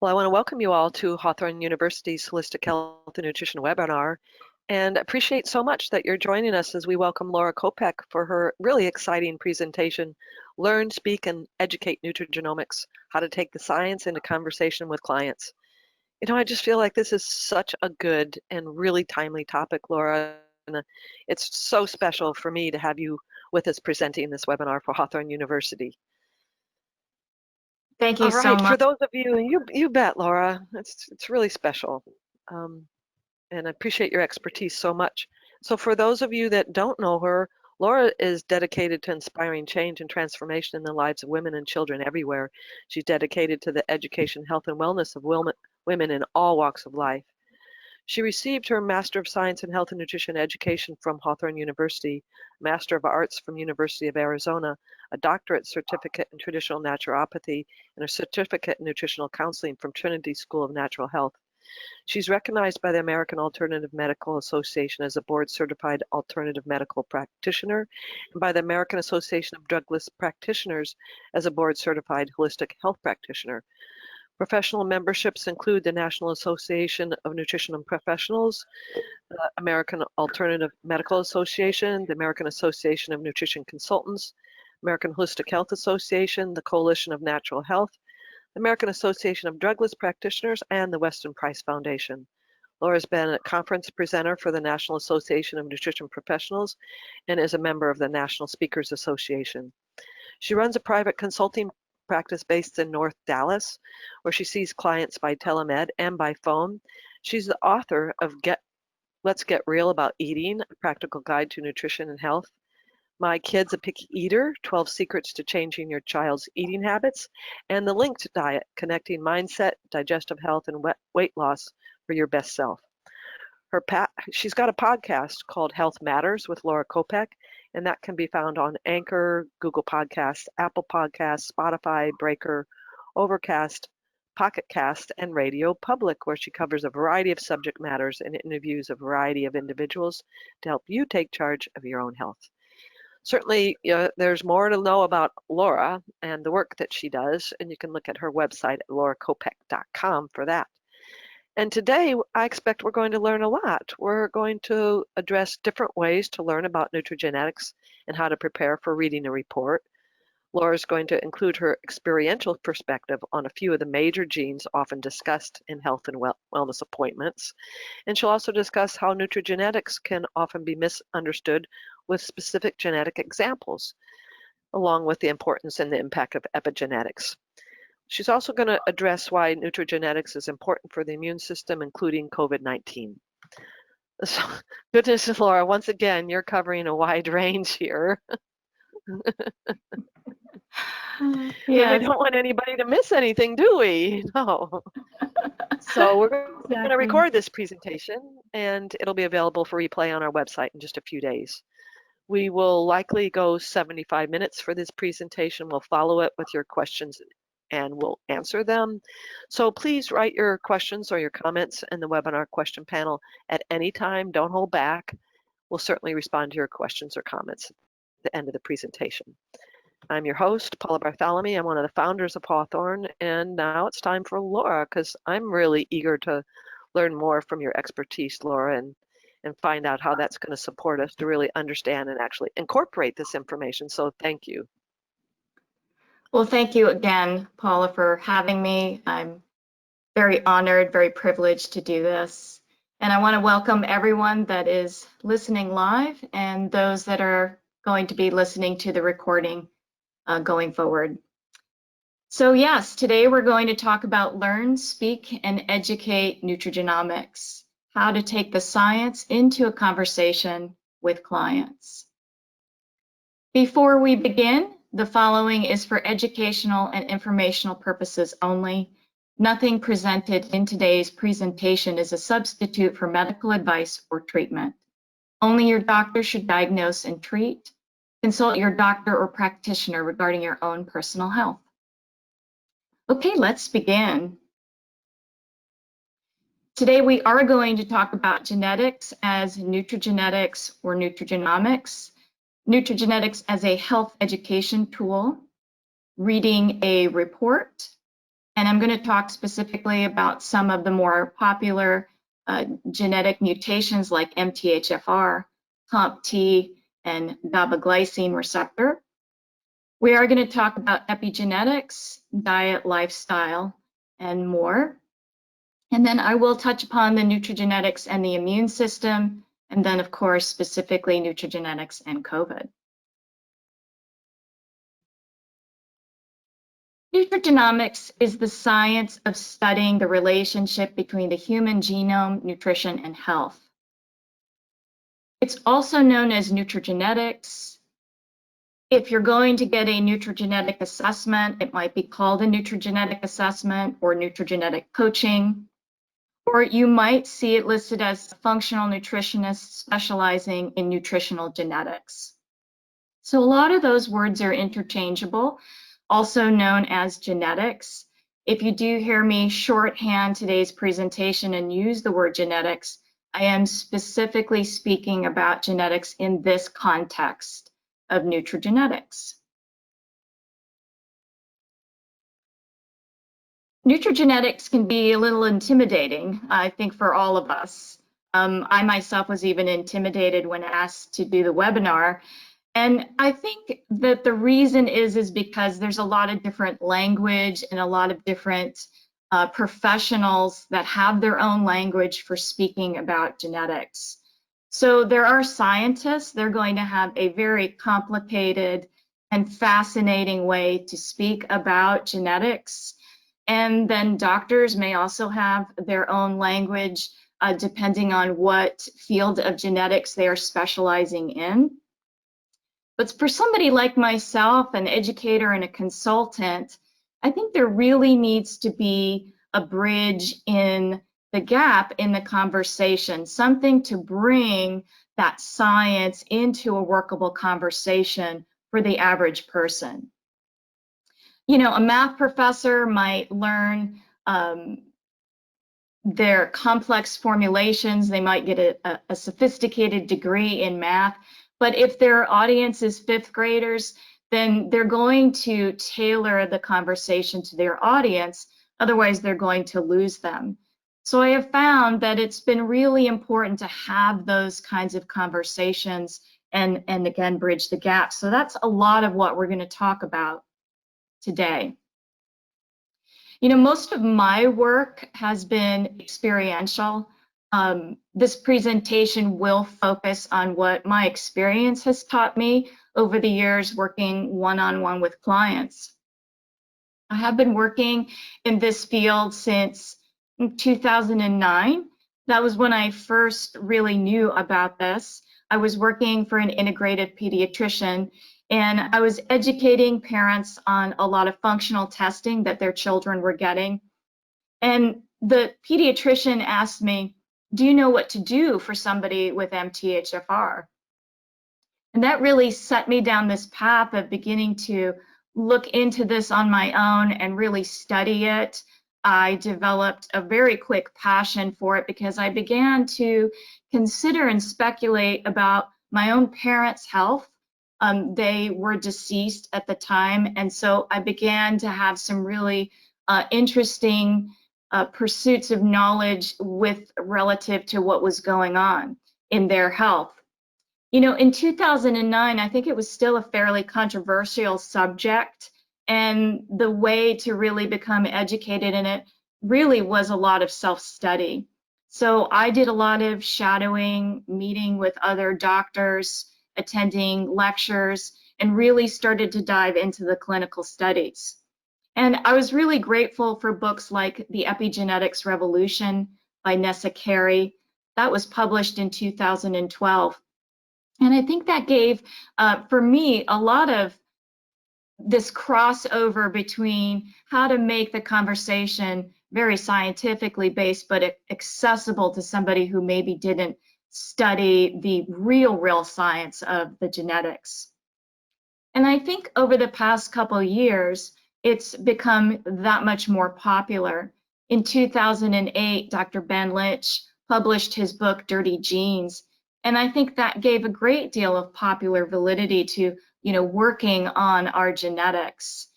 Well, I want to welcome you all to Hawthorn University's Holistic Health and Nutrition webinar, and appreciate so much that you're joining us as we welcome Laura Kopec for her really exciting presentation, Learn, Speak, and Educate Nutrigenomics, How to Take the Science into Conversation with Clients. You know, I just feel like this is such a good and really timely topic, Laura, and it's so special for me to have you with us presenting this webinar for Hawthorn University. Thank you so much. For those of you bet, Laura. It's really special, and I appreciate your expertise so much. So for those of you that don't know her, Laura is dedicated to inspiring change and transformation in the lives of women and children everywhere. She's dedicated to the education, health, and wellness of women in all walks of life. She received her Master of Science in Health and Nutrition Education from Hawthorn University, Master of Arts from University of Arizona, a doctorate certificate in traditional naturopathy, and a certificate in nutritional counseling from Trinity School of Natural Health. She's recognized by the American Alternative Medical Association as a board-certified alternative medical practitioner, and by the American Association of Drugless Practitioners as a board-certified holistic health practitioner. Professional memberships include the National Association of Nutrition Professionals, the American Alternative Medical Association, the American Association of Nutrition Consultants, American Holistic Health Association, the Coalition of Natural Health, the American Association of Drugless Practitioners, and the Weston Price Foundation. Laura's been a conference presenter for the National Association of Nutrition Professionals and is a member of the National Speakers Association. She runs a private consulting practice based in North Dallas, where she sees clients by telemed and by phone. She's the author of Let's Get Real About Eating, a practical guide to nutrition and health. My Kid's a Picky Eater, 12 Secrets to Changing Your Child's Eating Habits, and The Linked Diet, Connecting Mindset, Digestive Health, and Weight Loss for Your Best Self. She's got a podcast called Health Matters with Laura Kopec, and that can be found on Anchor, Google Podcasts, Apple Podcasts, Spotify, Breaker, Overcast, Pocket Cast, and Radio Public, where she covers a variety of subject matters and interviews a variety of individuals to help you take charge of your own health. Certainly, there's more to know about Laura and the work that she does, and you can look at her website at laurakopec.com for that. And today, I expect we're going to learn a lot. We're going to address different ways to learn about nutrigenetics and how to prepare for reading a report. Laura's going to include her experiential perspective on a few of the major genes often discussed in health and wellness appointments. And she'll also discuss how nutrigenetics can often be misunderstood with specific genetic examples, along with the importance and the impact of epigenetics. She's also going to address why nutrigenetics is important for the immune system, including COVID-19. So, goodness, Laura, once again, you're covering a wide range here. Yeah, we don't want anybody to miss anything, do we? No. So we're going to record this presentation, and it'll be available for replay on our website in just a few days. We will likely go 75 minutes for this presentation. We'll follow it with your questions and we'll answer them. So please write your questions or your comments in the webinar question panel at any time. Don't hold back. We'll certainly respond to your questions or comments at the end of the presentation. I'm your host, Paula Bartholomew. I'm one of the founders of Hawthorn, and now it's time for Laura, because I'm really eager to learn more from your expertise, Laura, and find out how that's going to support us to really understand and actually incorporate this information. So thank you. Well, thank you again, Paula, for having me. I'm very honored, very privileged to do this. And I want to welcome everyone that is listening live and those that are going to be listening to the recording going forward. So yes, today we're going to talk about Learn, Speak, and Educate Nutrigenomics, how to take the science into a conversation with clients. Before we begin, the following is for educational and informational purposes only. Nothing presented in today's presentation is a substitute for medical advice or treatment. Only your doctor should diagnose and treat. Consult your doctor or practitioner regarding your own personal health. Okay, let's begin. Today we are going to talk about genetics as nutrigenetics or nutrigenomics, nutrigenetics as a health education tool, reading a report, And I'm going to talk specifically about some of the more popular genetic mutations like MTHFR, COMT, and GABA-glycine receptor. We are going to talk about epigenetics, diet, lifestyle, and more. And then I will touch upon the nutrigenetics and the immune system, and then, of course, specifically nutrigenetics and COVID. Nutrigenomics is the science of studying the relationship between the human genome, nutrition, and health. It's also known as nutrigenetics. If you're going to get a nutrigenetic assessment, it might be called a nutrigenetic assessment or nutrigenetic coaching, or you might see it listed as a functional nutritionist specializing in nutritional genetics. So a lot of those words are interchangeable, also known as genetics. If you do hear me shorthand today's presentation and use the word genetics, I am specifically speaking about genetics in this context of nutrigenetics. Nutrigenetics can be a little intimidating, I think, for all of us. I myself was even intimidated when asked to do the webinar. And I think that the reason is because there's a lot of different language and a lot of different professionals that have their own language for speaking about genetics. So there are scientists, they're going to have a very complicated and fascinating way to speak about genetics. And then doctors may also have their own language depending on what field of genetics they are specializing in. But for somebody like myself, an educator and a consultant, I think there really needs to be a bridge in the gap in the conversation, something to bring that science into a workable conversation for the average person. You know, a math professor might learn their complex formulations, they might get a sophisticated degree in math, but if their audience is fifth graders, then they're going to tailor the conversation to their audience, otherwise they're going to lose them. So I have found that it's been really important to have those kinds of conversations and again, bridge the gap. So that's a lot of what we're going to talk about today. You know, most of my work has been experiential. This presentation will focus on what my experience has taught me over the years working one-on-one with clients. I have been working in this field since 2009. That was when I first really knew about this. I was working for an integrated pediatrician, and I was educating parents on a lot of functional testing that their children were getting. And the pediatrician asked me, do you know what to do for somebody with MTHFR? And that really set me down this path of beginning to look into this on my own and really study it. I developed a very quick passion for it because I began to consider and speculate about my own parents' health. They were deceased at the time, and so I began to have some really interesting pursuits of knowledge with relative to what was going on in their health. You know, in 2009, I think it was still a fairly controversial subject, and the way to really become educated in it really was a lot of self-study. So I did a lot of shadowing, meeting with other doctors, attending lectures, and really started to dive into the clinical studies. And I was really grateful for books like The Epigenetics Revolution by Nessa Carey. That was published in 2012. And I think that gave, for me, a lot of this crossover between how to make the conversation very scientifically based, but accessible to somebody who maybe didn't study the real science of the genetics. And I think over the past couple of years, it's become that much more popular. In 2008, Dr. Ben Lynch published his book, Dirty Genes. And I think that gave a great deal of popular validity to, you know, working on our genetics.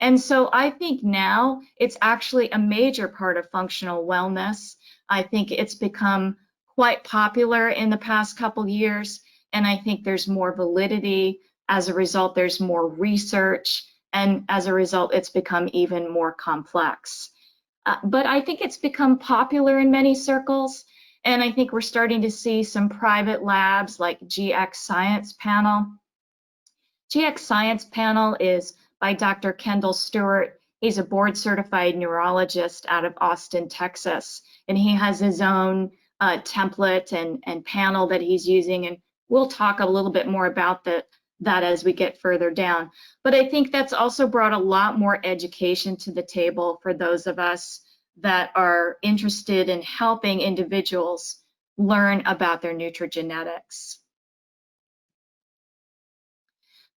And so I think now it's actually a major part of functional wellness. I think it's become quite popular in the past couple years, and I think there's more validity. As a result, there's more research, and as a result, it's become even more complex. But I think it's become popular in many circles, and I think we're starting to see some private labs like GX Science Panel. GX Science Panel is by Dr. Kendall Stewart. He's a board-certified neurologist out of Austin, Texas, and he has his own template and panel that he's using, and we'll talk a little bit more about that as we get further down. But I think that's also brought a lot more education to the table for those of us that are interested in helping individuals learn about their nutrigenetics.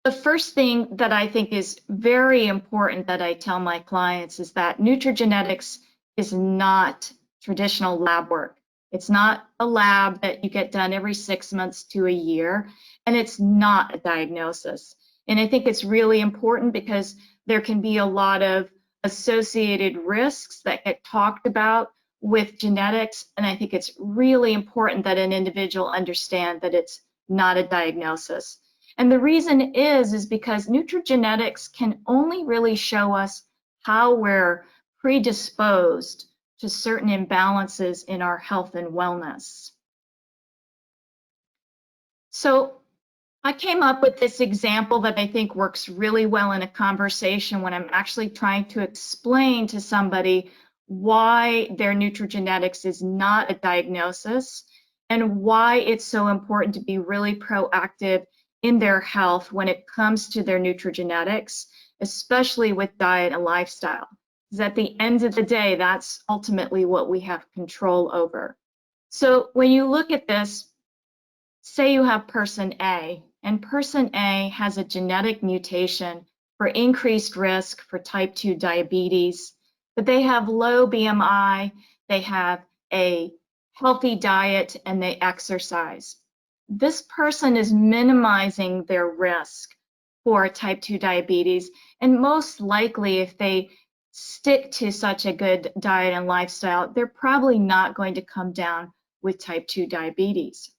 The first thing that I think is very important that I tell my clients is that nutrigenetics is not traditional lab work. It's not a lab that you get done every 6 months to a year, and it's not a diagnosis. And I think it's really important because there can be a lot of associated risks that get talked about with genetics, and I think it's really important that an individual understand that it's not a diagnosis. And the reason is because nutrigenetics can only really show us how we're predisposed to certain imbalances in our health and wellness. So I came up with this example that I think works really well in a conversation when I'm actually trying to explain to somebody why their nutrigenetics is not a diagnosis and why it's so important to be really proactive in their health when it comes to their nutrigenetics, especially with diet and lifestyle. Because at the end of the day, that's ultimately what we have control over. So when you look at this, say you have person A, and person A has a genetic mutation for increased risk for type 2 diabetes, but they have low BMI, they have a healthy diet, and they exercise. This person is minimizing their risk for type 2 diabetes, and most likely if they stick to such a good diet and lifestyle, they're probably not going to come down with type 2 diabetes.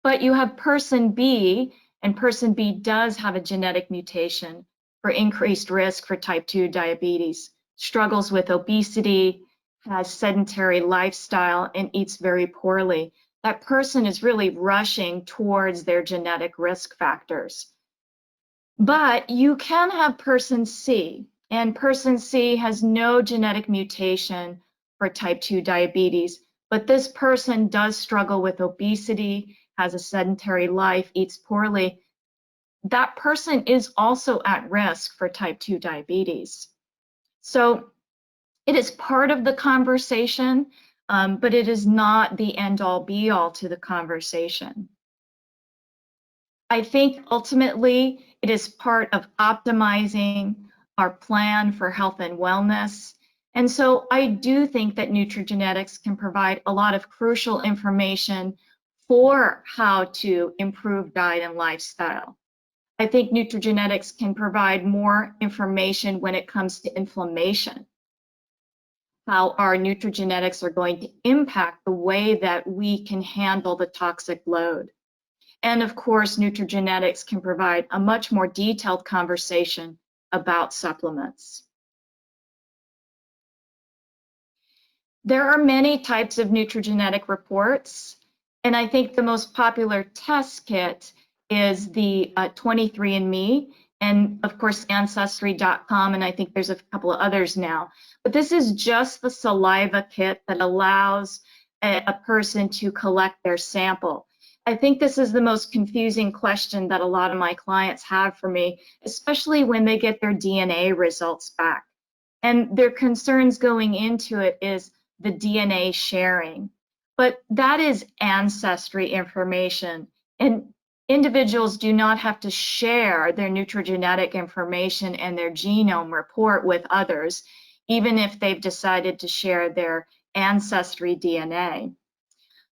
But you have person B, and person B does have a genetic mutation for increased risk for type 2 diabetes, struggles with obesity, has sedentary lifestyle, and eats very poorly. That person is really rushing towards their genetic risk factors. But you can have person C, and person C has no genetic mutation for type 2 diabetes, but this person does struggle with obesity, has a sedentary life, eats poorly. That person is also at risk for type 2 diabetes. So it is part of the conversation, but it is not the end-all be-all to the conversation. I think ultimately it is part of optimizing our plan for health and wellness. And so I do think that nutrigenetics can provide a lot of crucial information for how to improve diet and lifestyle. I think nutrigenetics can provide more information when it comes to inflammation, how our nutrigenetics are going to impact the way that we can handle the toxic load. And of course, nutrigenetics can provide a much more detailed conversation about supplements. There are many types of nutrigenetic reports, and I think the most popular test kit is the 23andMe, and of course Ancestry.com, and I think there's a couple of others now. But this is just the saliva kit that allows a person to collect their sample. I think this is the most confusing question that a lot of my clients have for me, especially when they get their DNA results back. And their concerns going into it is the DNA sharing. But that is ancestry information, and individuals do not have to share their nutrigenetic information and their genome report with others, even if they've decided to share their ancestry DNA.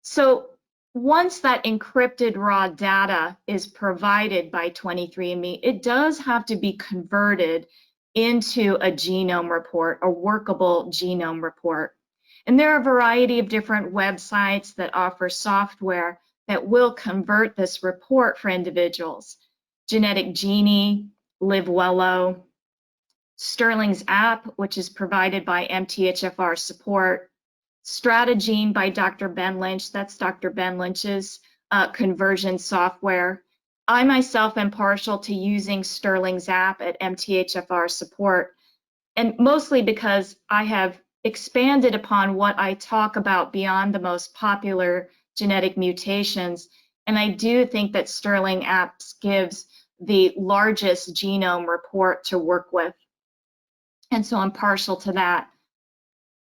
So once that encrypted raw data is provided by 23andMe, it does have to be converted into a genome report, a workable genome report. And there are a variety of different websites that offer software that will convert this report for individuals. Genetic Genie, LiveWello, Sterling's app, which is provided by MTHFR support, Stratagene by Dr. Ben Lynch, that's Dr. Ben Lynch's conversion software. I myself am partial to using Sterling's app at MTHFR support, and mostly because I have expanded upon what I talk about beyond the most popular genetic mutations. And I do think that Sterling apps gives the largest genome report to work with. And so I'm partial to that.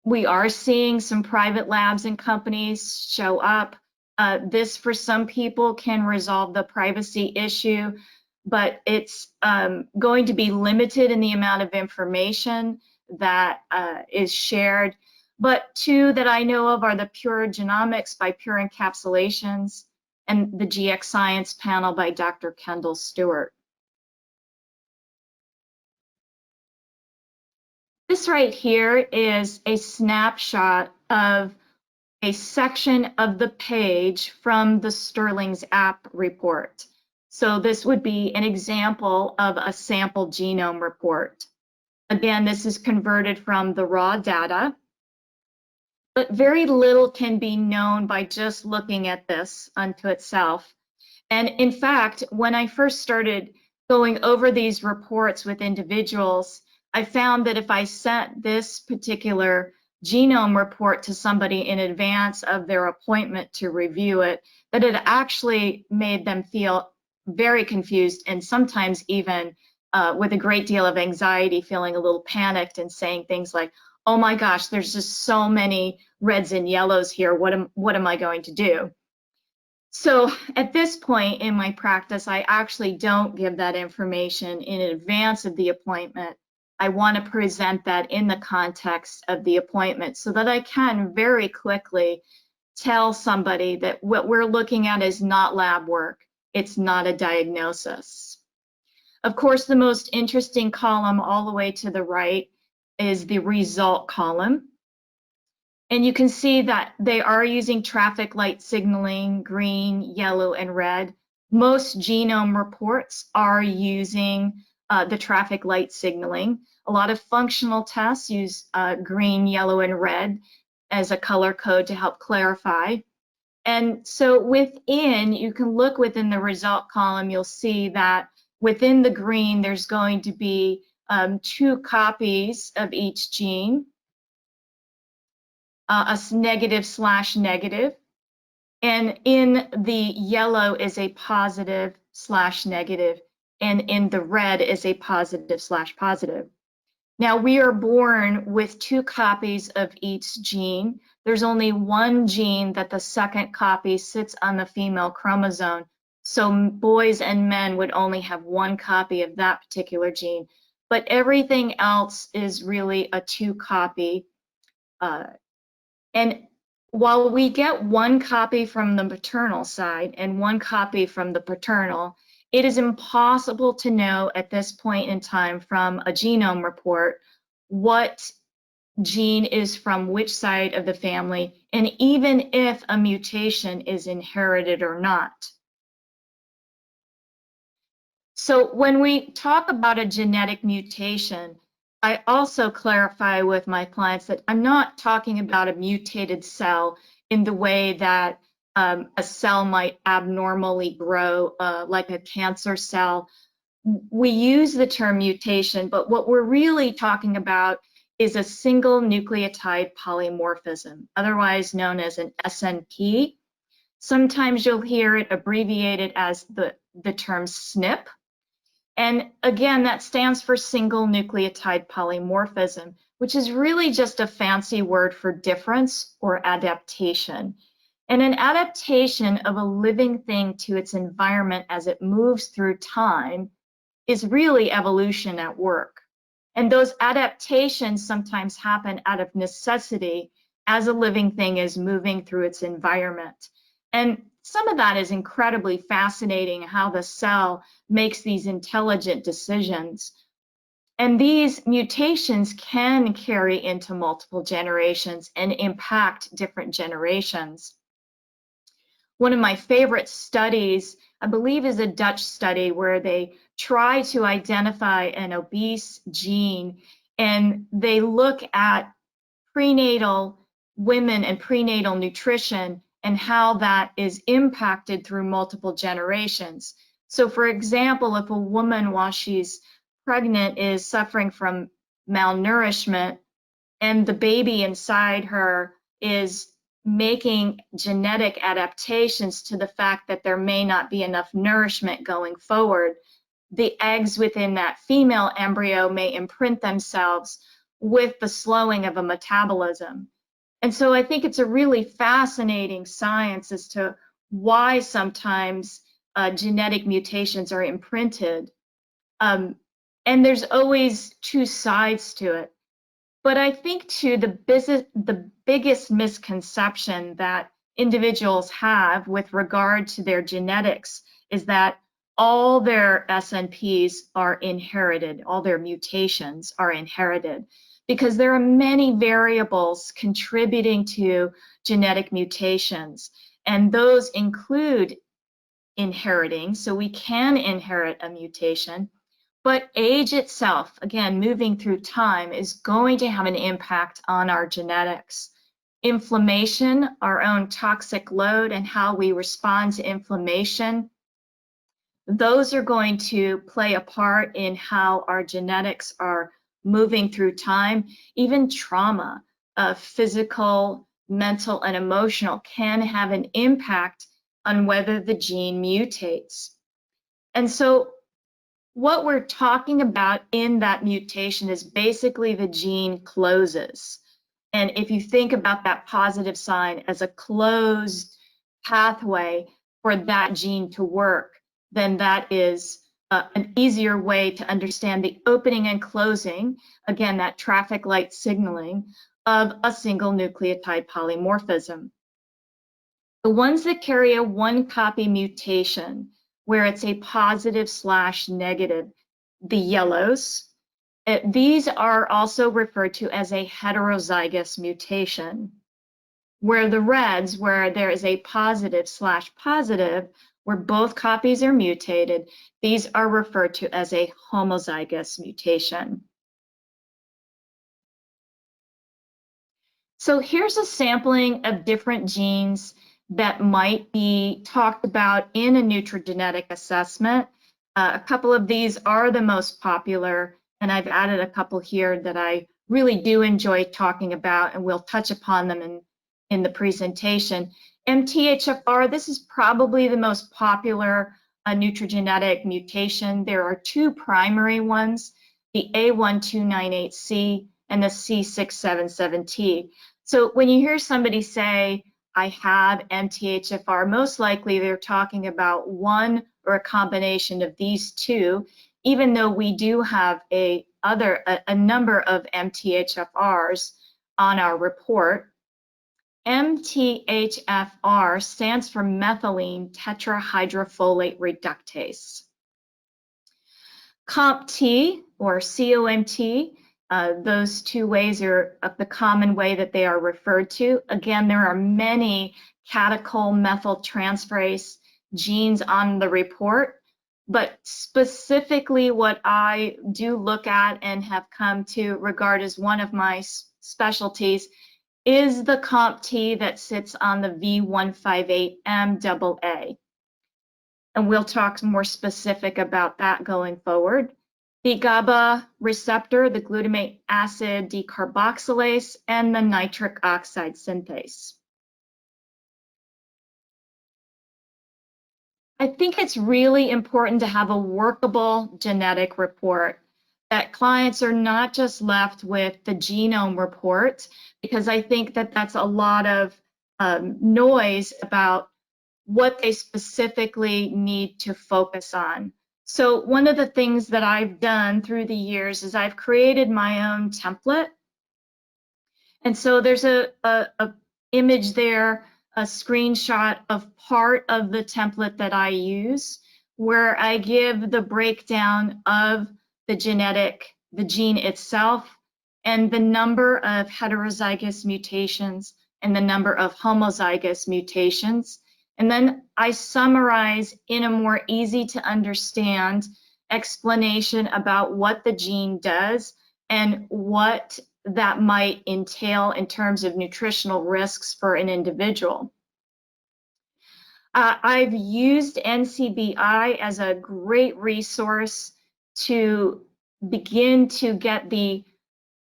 We are seeing some private labs and companies show up. This, for some people, can resolve the privacy issue, but it's going to be limited in the amount of information that is shared. But two that I know of are the Pure Genomics by Pure Encapsulations and the GX Science panel by Dr. Kendall Stewart. This right here is a snapshot of a section of the page from the Sterling's app report. So this would be an example of a sample genome report. Again, this is converted from the raw data, but very little can be known by just looking at this unto itself. And in fact, when I first started going over these reports with individuals, I found that if I sent this particular genome report to somebody in advance of their appointment to review it, that it actually made them feel very confused and sometimes even with a great deal of anxiety, feeling a little panicked and saying things like, oh my gosh, there's just so many reds and yellows here. What am I going to do? So at this point in my practice, I actually don't give that information in advance of the appointment. I want to present that in the context of the appointment so that I can very quickly tell somebody that what we're looking at is not lab work. It's not a diagnosis. Of course, the most interesting column all the way to the right is the result column. And you can see that they are using traffic light signaling, green, yellow, and red. Most genome reports are using the traffic light signaling. A lot of functional tests use green, yellow, and red as a color code to help clarify. And so within, you can look within the result column, you'll see that within the green, there's going to be 2 copies of each gene, a negative/negative, and in the yellow is a positive/negative, and in the red is a positive/positive. Now, we are born with 2 copies of each gene. There's only one gene that the second copy sits on the female chromosome. So boys and men would only have 1 copy of that particular gene. But everything else is really a 2 copy. And while we get 1 copy from the maternal side and 1 copy from the paternal, it is impossible to know at this point in time from a genome report what gene is from which side of the family, and even if a mutation is inherited or not. So when we talk about a genetic mutation, I also clarify with my clients that I'm not talking about a mutated cell in the way that a cell might abnormally grow, like a cancer cell. We use the term mutation, but what we're really talking about is a single nucleotide polymorphism, otherwise known as an SNP. Sometimes you'll hear it abbreviated as the term SNP. And again, that stands for single nucleotide polymorphism, which is really just a fancy word for difference or adaptation. And an adaptation of a living thing to its environment as it moves through time is really evolution at work. And those adaptations sometimes happen out of necessity as a living thing is moving through its environment. And some of that is incredibly fascinating, how the cell makes these intelligent decisions. And these mutations can carry into multiple generations and impact different generations. One of my favorite studies, I believe, is a Dutch study where they try to identify an obese gene, and they look at prenatal women and prenatal nutrition and how that is impacted through multiple generations. So for example, if a woman while she's pregnant is suffering from malnourishment and the baby inside her is making genetic adaptations to the fact that there may not be enough nourishment going forward, the eggs within that female embryo may imprint themselves with the slowing of a metabolism. And so I think it's a really fascinating science as to why sometimes genetic mutations are imprinted. And there's always two sides to it. But I think too, the biggest misconception that individuals have with regard to their genetics is that all their SNPs are inherited, all their mutations are inherited, because there are many variables contributing to genetic mutations, and those include inheriting, so we can inherit a mutation. But age itself, again, moving through time, is going to have an impact on our genetics. Inflammation, our own toxic load, and how we respond to inflammation, those are going to play a part in how our genetics are moving through time. Even trauma, physical, mental, and emotional, can have an impact on whether the gene mutates. And so what we're talking about in that mutation is basically the gene closes. And if you think about that positive sign as a closed pathway for that gene to work, then that is an easier way to understand the opening and closing, again, that traffic light signaling of a single nucleotide polymorphism. The ones that carry a one-copy mutation, where it's a positive/negative, the yellows, these are also referred to as a heterozygous mutation, where the reds, where there is a positive/positive, where both copies are mutated, these are referred to as a homozygous mutation. So here's a sampling of different genes that might be talked about in a nutrigenetic assessment. A couple of these are the most popular, and I've added a couple here that I really do enjoy talking about, and we'll touch upon them in the presentation. MTHFR, this is probably the most popular nutrigenetic mutation. There are two primary ones, the A1298C and the C677T. So when you hear somebody say, I have MTHFR, most likely they're talking about one or a combination of these two, even though we do have a number of MTHFRs on our report. MTHFR stands for methylene tetrahydrofolate reductase. COMT or COMT, those two ways are the common way that they are referred to. Again, there are many catechol methyltransferase genes on the report, but specifically what I do look at and have come to regard as one of my specialties is the COMT that sits on the V158M AA. And we'll talk more specific about that going forward. The GABA receptor, the glutamate acid decarboxylase, and the nitric oxide synthase. I think it's really important to have a workable genetic report, that clients are not just left with the genome report, because I think that that's a lot of noise about what they specifically need to focus on. So one of the things that I've done through the years is I've created my own template. And so there's a image there, a screenshot of part of the template that I use, where I give the breakdown of the genetic the gene itself, and the number of heterozygous mutations and the number of homozygous mutations. And then I summarize in a more easy to understand explanation about what the gene does and what that might entail in terms of nutritional risks for an individual. I've used NCBI as a great resource to begin to get the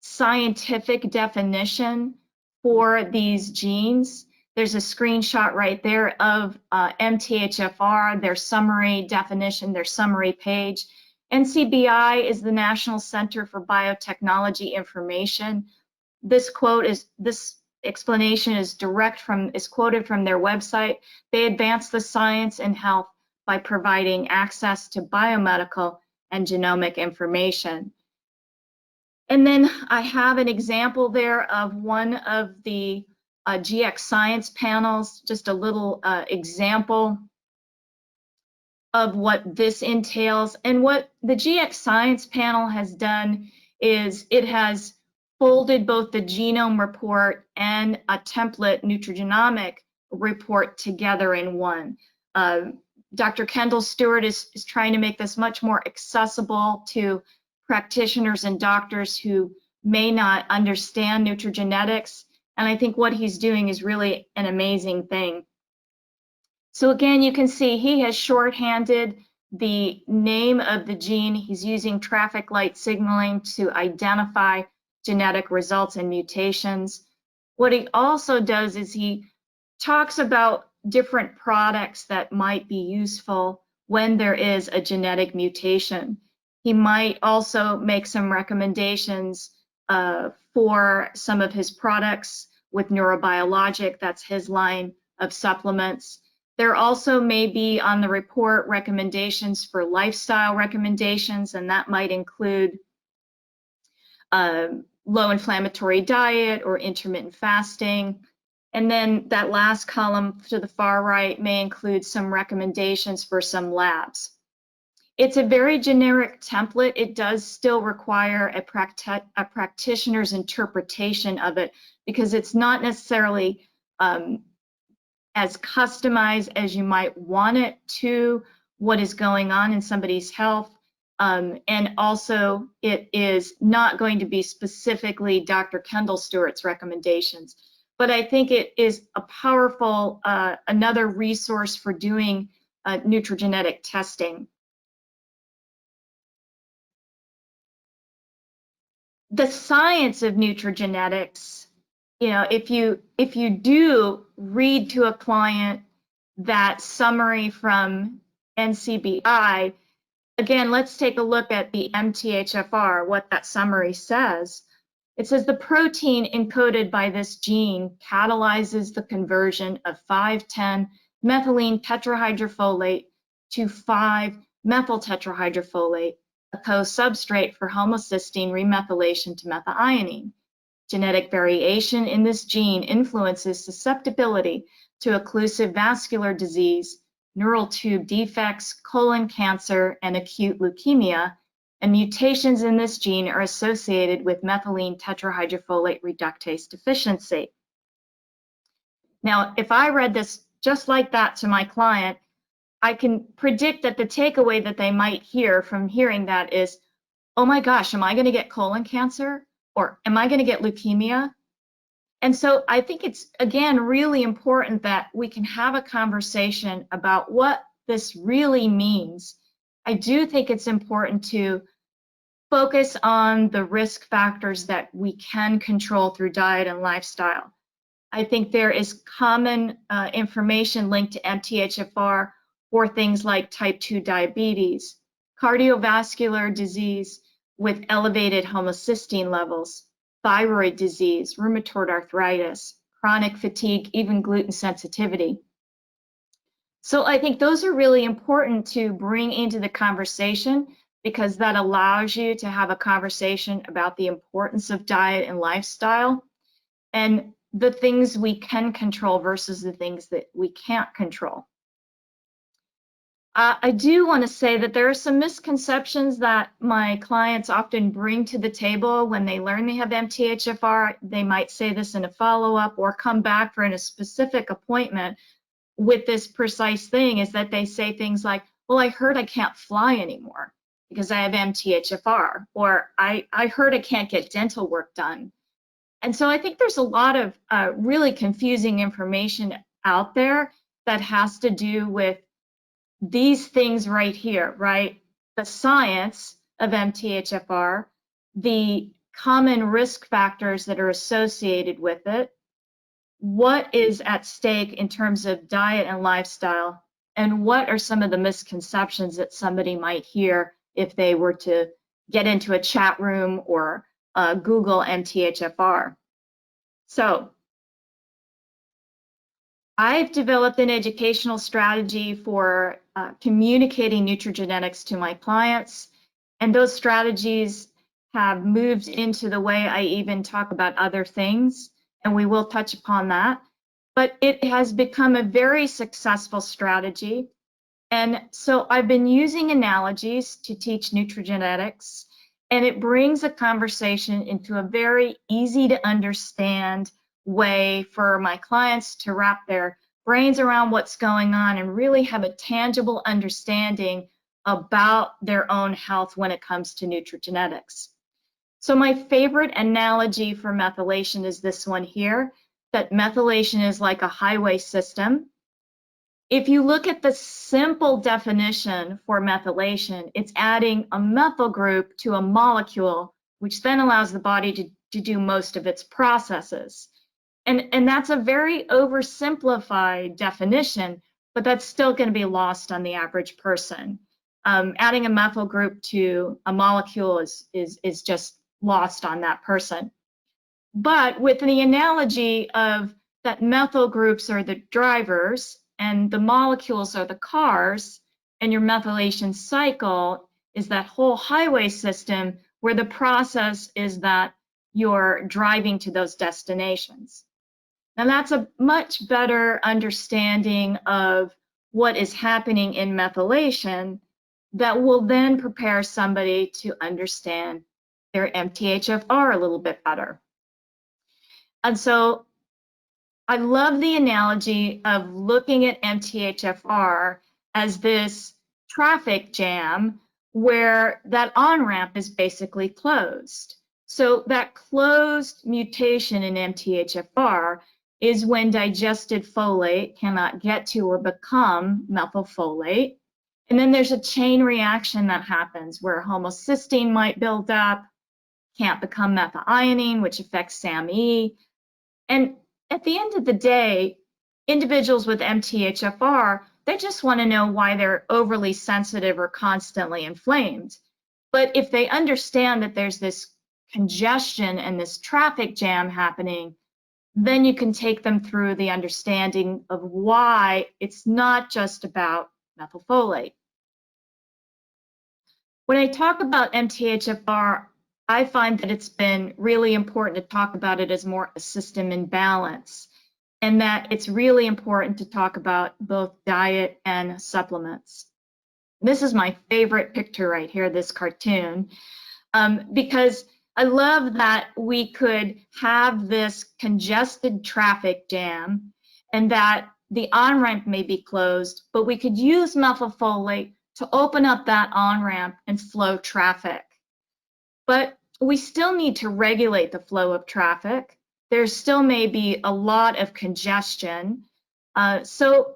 scientific definition for these genes. There's a screenshot right there of MTHFR, their summary definition, their summary page. NCBI is the National Center for Biotechnology Information. This explanation is quoted from their website. They advance the science and health by providing access to biomedical and genomic information. And then I have an example there of one of the GX Science panels, just a little example of what this entails. And what the GX Science panel has done is it has folded both the genome report and a template nutrigenomic report together in one. Dr. Kendall Stewart is trying to make this much more accessible to practitioners and doctors who may not understand nutrigenetics. And I think what he's doing is really an amazing thing. So again, you can see he has shorthanded the name of the gene. He's using traffic light signaling to identify genetic results and mutations. What he also does is he talks about different products that might be useful when there is a genetic mutation. He might also make some recommendations for some of his products with neurobiologic, that's his line of supplements. There also may be on the report recommendations for lifestyle recommendations, and that might include low inflammatory diet or intermittent fasting. And then that last column to the far right may include some recommendations for some labs. It's a very generic template. It does still require a practitioner's interpretation of it because it's not necessarily as customized as you might want it to what is going on in somebody's health. And also, it is not going to be specifically Dr. Kendall Stewart's recommendations. But I think it is a powerful, another resource for doing nutrigenetic testing. The science of nutrigenetics, you know, if you do read to a client that summary from NCBI, again, let's take a look at the MTHFR, what that summary says. It says the protein encoded by this gene catalyzes the conversion of 5,10 methylene tetrahydrofolate to 5-methyl tetrahydrofolate, a co-substrate for homocysteine remethylation to methionine. Genetic variation in this gene influences susceptibility to occlusive vascular disease, neural tube defects, colon cancer, and acute leukemia, and mutations in this gene are associated with methylene tetrahydrofolate reductase deficiency. Now, if I read this just like that to my client, I can predict that the takeaway that they might hear from hearing that is, oh my gosh, am I going to get colon cancer? Or am I going to get leukemia? And so I think it's, again, really important that we can have a conversation about what this really means. I do think it's important to focus on the risk factors that we can control through diet and lifestyle. I think there is common information linked to MTHFR for things like type 2 diabetes, cardiovascular disease with elevated homocysteine levels, thyroid disease, rheumatoid arthritis, chronic fatigue, even gluten sensitivity. So I think those are really important to bring into the conversation because that allows you to have a conversation about the importance of diet and lifestyle and the things we can control versus the things that we can't control. I do want to say that there are some misconceptions that my clients often bring to the table when they learn they have MTHFR. They might say this in a follow-up or come back for a specific appointment with this precise thing, is that they say things like, well, I heard I can't fly anymore because I have MTHFR, or I heard I can't get dental work done. And so I think there's a lot of really confusing information out there that has to do with these things right here, right? The science of MTHFR, the common risk factors that are associated with it, what is at stake in terms of diet and lifestyle, and what are some of the misconceptions that somebody might hear if they were to get into a chat room or Google MTHFR. So I've developed an educational strategy for communicating nutrigenetics to my clients, and those strategies have moved into the way I even talk about other things, and we will touch upon that. But it has become a very successful strategy. And so I've been using analogies to teach nutrigenetics, and it brings a conversation into a very easy to understand way for my clients to wrap their brains around what's going on and really have a tangible understanding about their own health when it comes to nutrigenetics. So my favorite analogy for methylation is this one here, that methylation is like a highway system. If you look at the simple definition for methylation, it's adding a methyl group to a molecule, which then allows the body to do most of its processes. And that's a very oversimplified definition, but that's still going to be lost on the average person. Adding a methyl group to a molecule is just lost on that person. But with the analogy of that methyl groups are the drivers and the molecules are the cars, and your methylation cycle is that whole highway system where the process is that you're driving to those destinations. Now that's a much better understanding of what is happening in methylation that will then prepare somebody to understand their MTHFR a little bit better. And so I love the analogy of looking at MTHFR as this traffic jam where that on-ramp is basically closed. So that closed mutation in MTHFR is when digested folate cannot get to or become methylfolate. And then there's a chain reaction that happens where homocysteine might build up, can't become methionine, which affects SAMe. And at the end of the day, individuals with MTHFR, they just want to know why they're overly sensitive or constantly inflamed. But if they understand that there's this congestion and this traffic jam happening, then you can take them through the understanding of why it's not just about methylfolate. When I talk about MTHFR, I find that it's been really important to talk about it as more a system in balance, and that it's really important to talk about both diet and supplements. This is my favorite picture right here, this cartoon, because I love that we could have this congested traffic jam and that the on-ramp may be closed, but we could use methylfolate to open up that on-ramp and flow traffic. But we still need to regulate the flow of traffic. There still may be a lot of congestion. So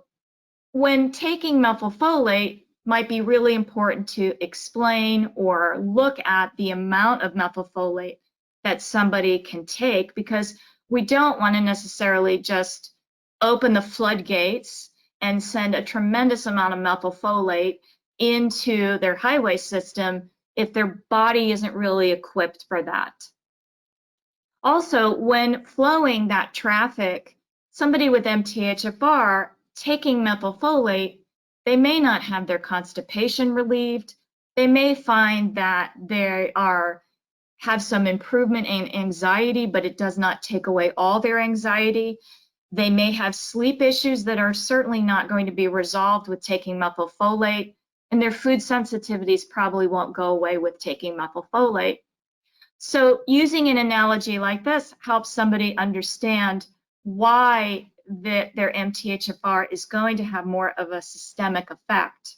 when taking methylfolate, might be really important to explain or look at the amount of methylfolate that somebody can take, because we don't want to necessarily just open the floodgates and send a tremendous amount of methylfolate into their highway system if their body isn't really equipped for that. Also, when flowing that traffic, somebody with MTHFR taking methylfolate, they may not have their constipation relieved. They may find that they have some improvement in anxiety, but it does not take away all their anxiety. They may have sleep issues that are certainly not going to be resolved with taking methylfolate. and their food sensitivities probably won't go away with taking methylfolate. So using an analogy like this helps somebody understand why their MTHFR is going to have more of a systemic effect.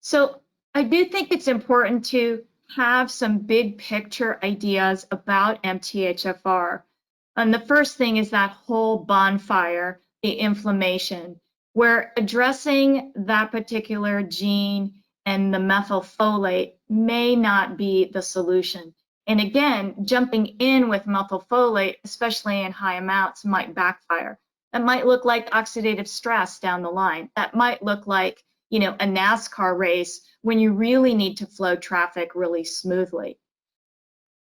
So I do think it's important to have some big picture ideas about MTHFR. And the first thing is that whole bonfire, the inflammation, where addressing that particular gene and the methylfolate may not be the solution. And again, jumping in with methylfolate, especially in high amounts, might backfire. That might look like oxidative stress down the line. That might look like, you know, a NASCAR race when you really need to flow traffic really smoothly.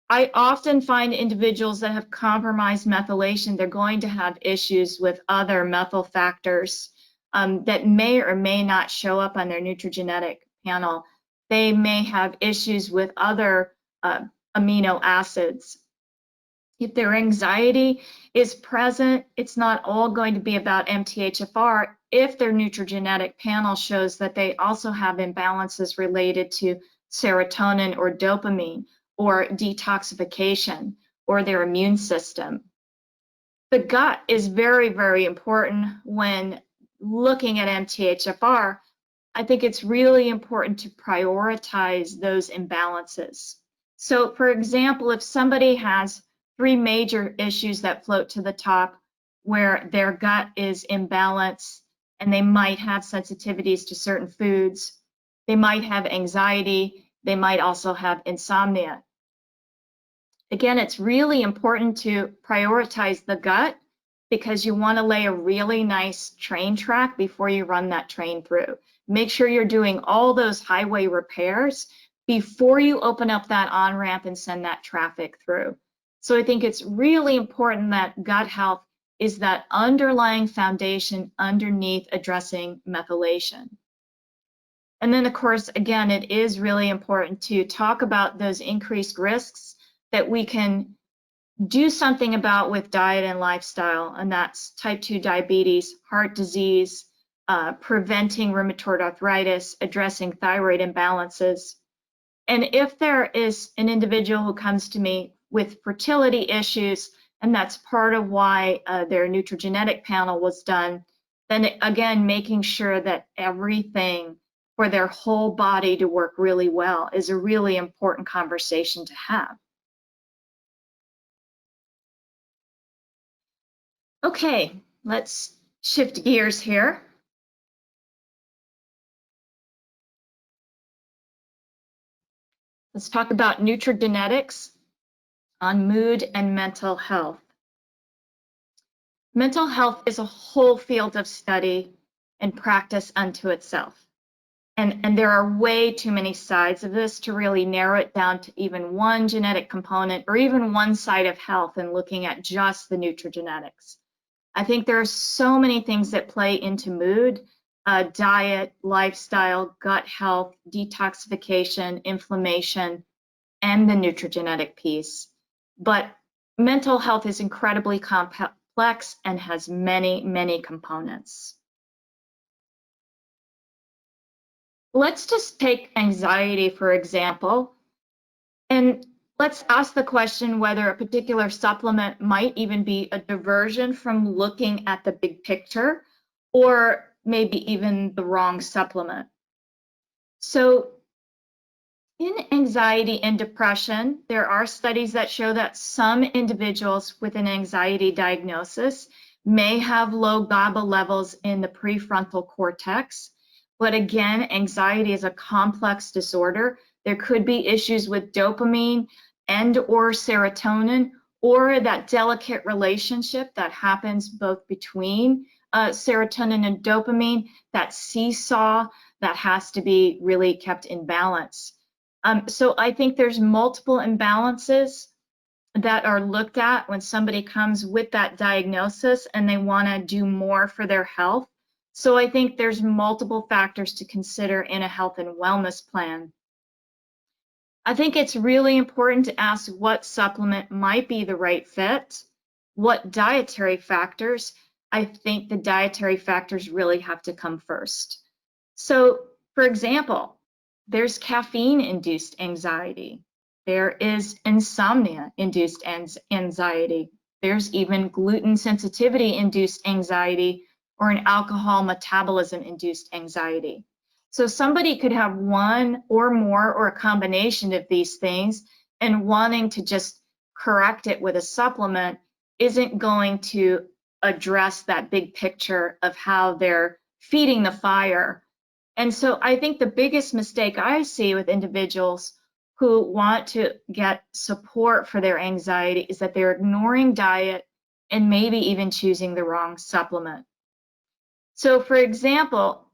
I often find individuals that have compromised methylation, they're going to have issues with other methyl factors that may or may not show up on their nutrigenetic panel. They may have issues with other amino acids. If their anxiety is present, it's not all going to be about MTHFR. If their nutrigenetic panel shows that they also have imbalances related to serotonin or dopamine or detoxification or their immune system. The gut is very, very important when looking at MTHFR. I think it's really important to prioritize those imbalances. So for example, if somebody has 3 major issues that float to the top where their gut is imbalanced and they might have sensitivities to certain foods, they might have anxiety, they might also have insomnia. Again, it's really important to prioritize the gut because you want to lay a really nice train track before you run that train through. Make sure you're doing all those highway repairs before you open up that on-ramp and send that traffic through. So I think it's really important that gut health is that underlying foundation underneath addressing methylation. And then, of course, again, it is really important to talk about those increased risks that we can do something about with diet and lifestyle, and that's type 2 diabetes, heart disease, preventing rheumatoid arthritis, addressing thyroid imbalances. And if there is an individual who comes to me with fertility issues, and that's part of why their nutrigenetic panel was done, then again, making sure that everything for their whole body to work really well is a really important conversation to have. Okay, let's shift gears here. Let's talk about nutrigenetics on mood and mental health. Mental health is a whole field of study and practice unto itself. And there are way too many sides of this to really narrow it down to even one genetic component or even one side of health and looking at just the nutrigenetics. I think there are so many things that play into mood, diet, lifestyle, gut health, detoxification, inflammation, and the nutrigenetic piece. But mental health is incredibly complex and has many, many components. Let's just take anxiety, for example, and let's ask the question whether a particular supplement might even be a diversion from looking at the big picture, or maybe even the wrong supplement. So in anxiety and depression, there are studies that show that some individuals with an anxiety diagnosis may have low GABA levels in the prefrontal cortex. But again, anxiety is a complex disorder. There could be issues with dopamine and or serotonin, or that delicate relationship that happens both between serotonin and dopamine, that seesaw that has to be really kept in balance. So I think there's multiple imbalances that are looked at when somebody comes with that diagnosis and they want to do more for their health. So I think there's multiple factors to consider in a health and wellness plan. I think it's really important to ask what supplement might be the right fit, what dietary factors, I think the dietary factors really have to come first. So, for example, there's caffeine-induced anxiety. There is insomnia-induced anxiety. There's even gluten sensitivity-induced anxiety or an alcohol metabolism-induced anxiety. So somebody could have one or more or a combination of these things, and wanting to just correct it with a supplement isn't going to address that big picture of how they're feeding the fire. And so I think the biggest mistake I see with individuals who want to get support for their anxiety is that they're ignoring diet and maybe even choosing the wrong supplement. So for example,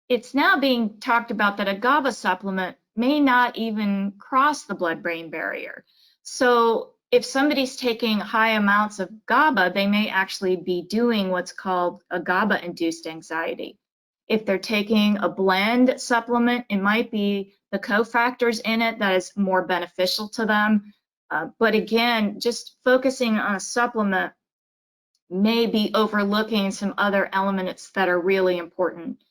it's now being talked about that a GABA supplement may not even cross the blood-brain barrier. So if somebody's taking high amounts of GABA, they may actually be doing what's called a GABA-induced anxiety. If they're taking a blend supplement, it might be the cofactors in it that is more beneficial to them. But again, just focusing on a supplement may be overlooking some other elements that are really important.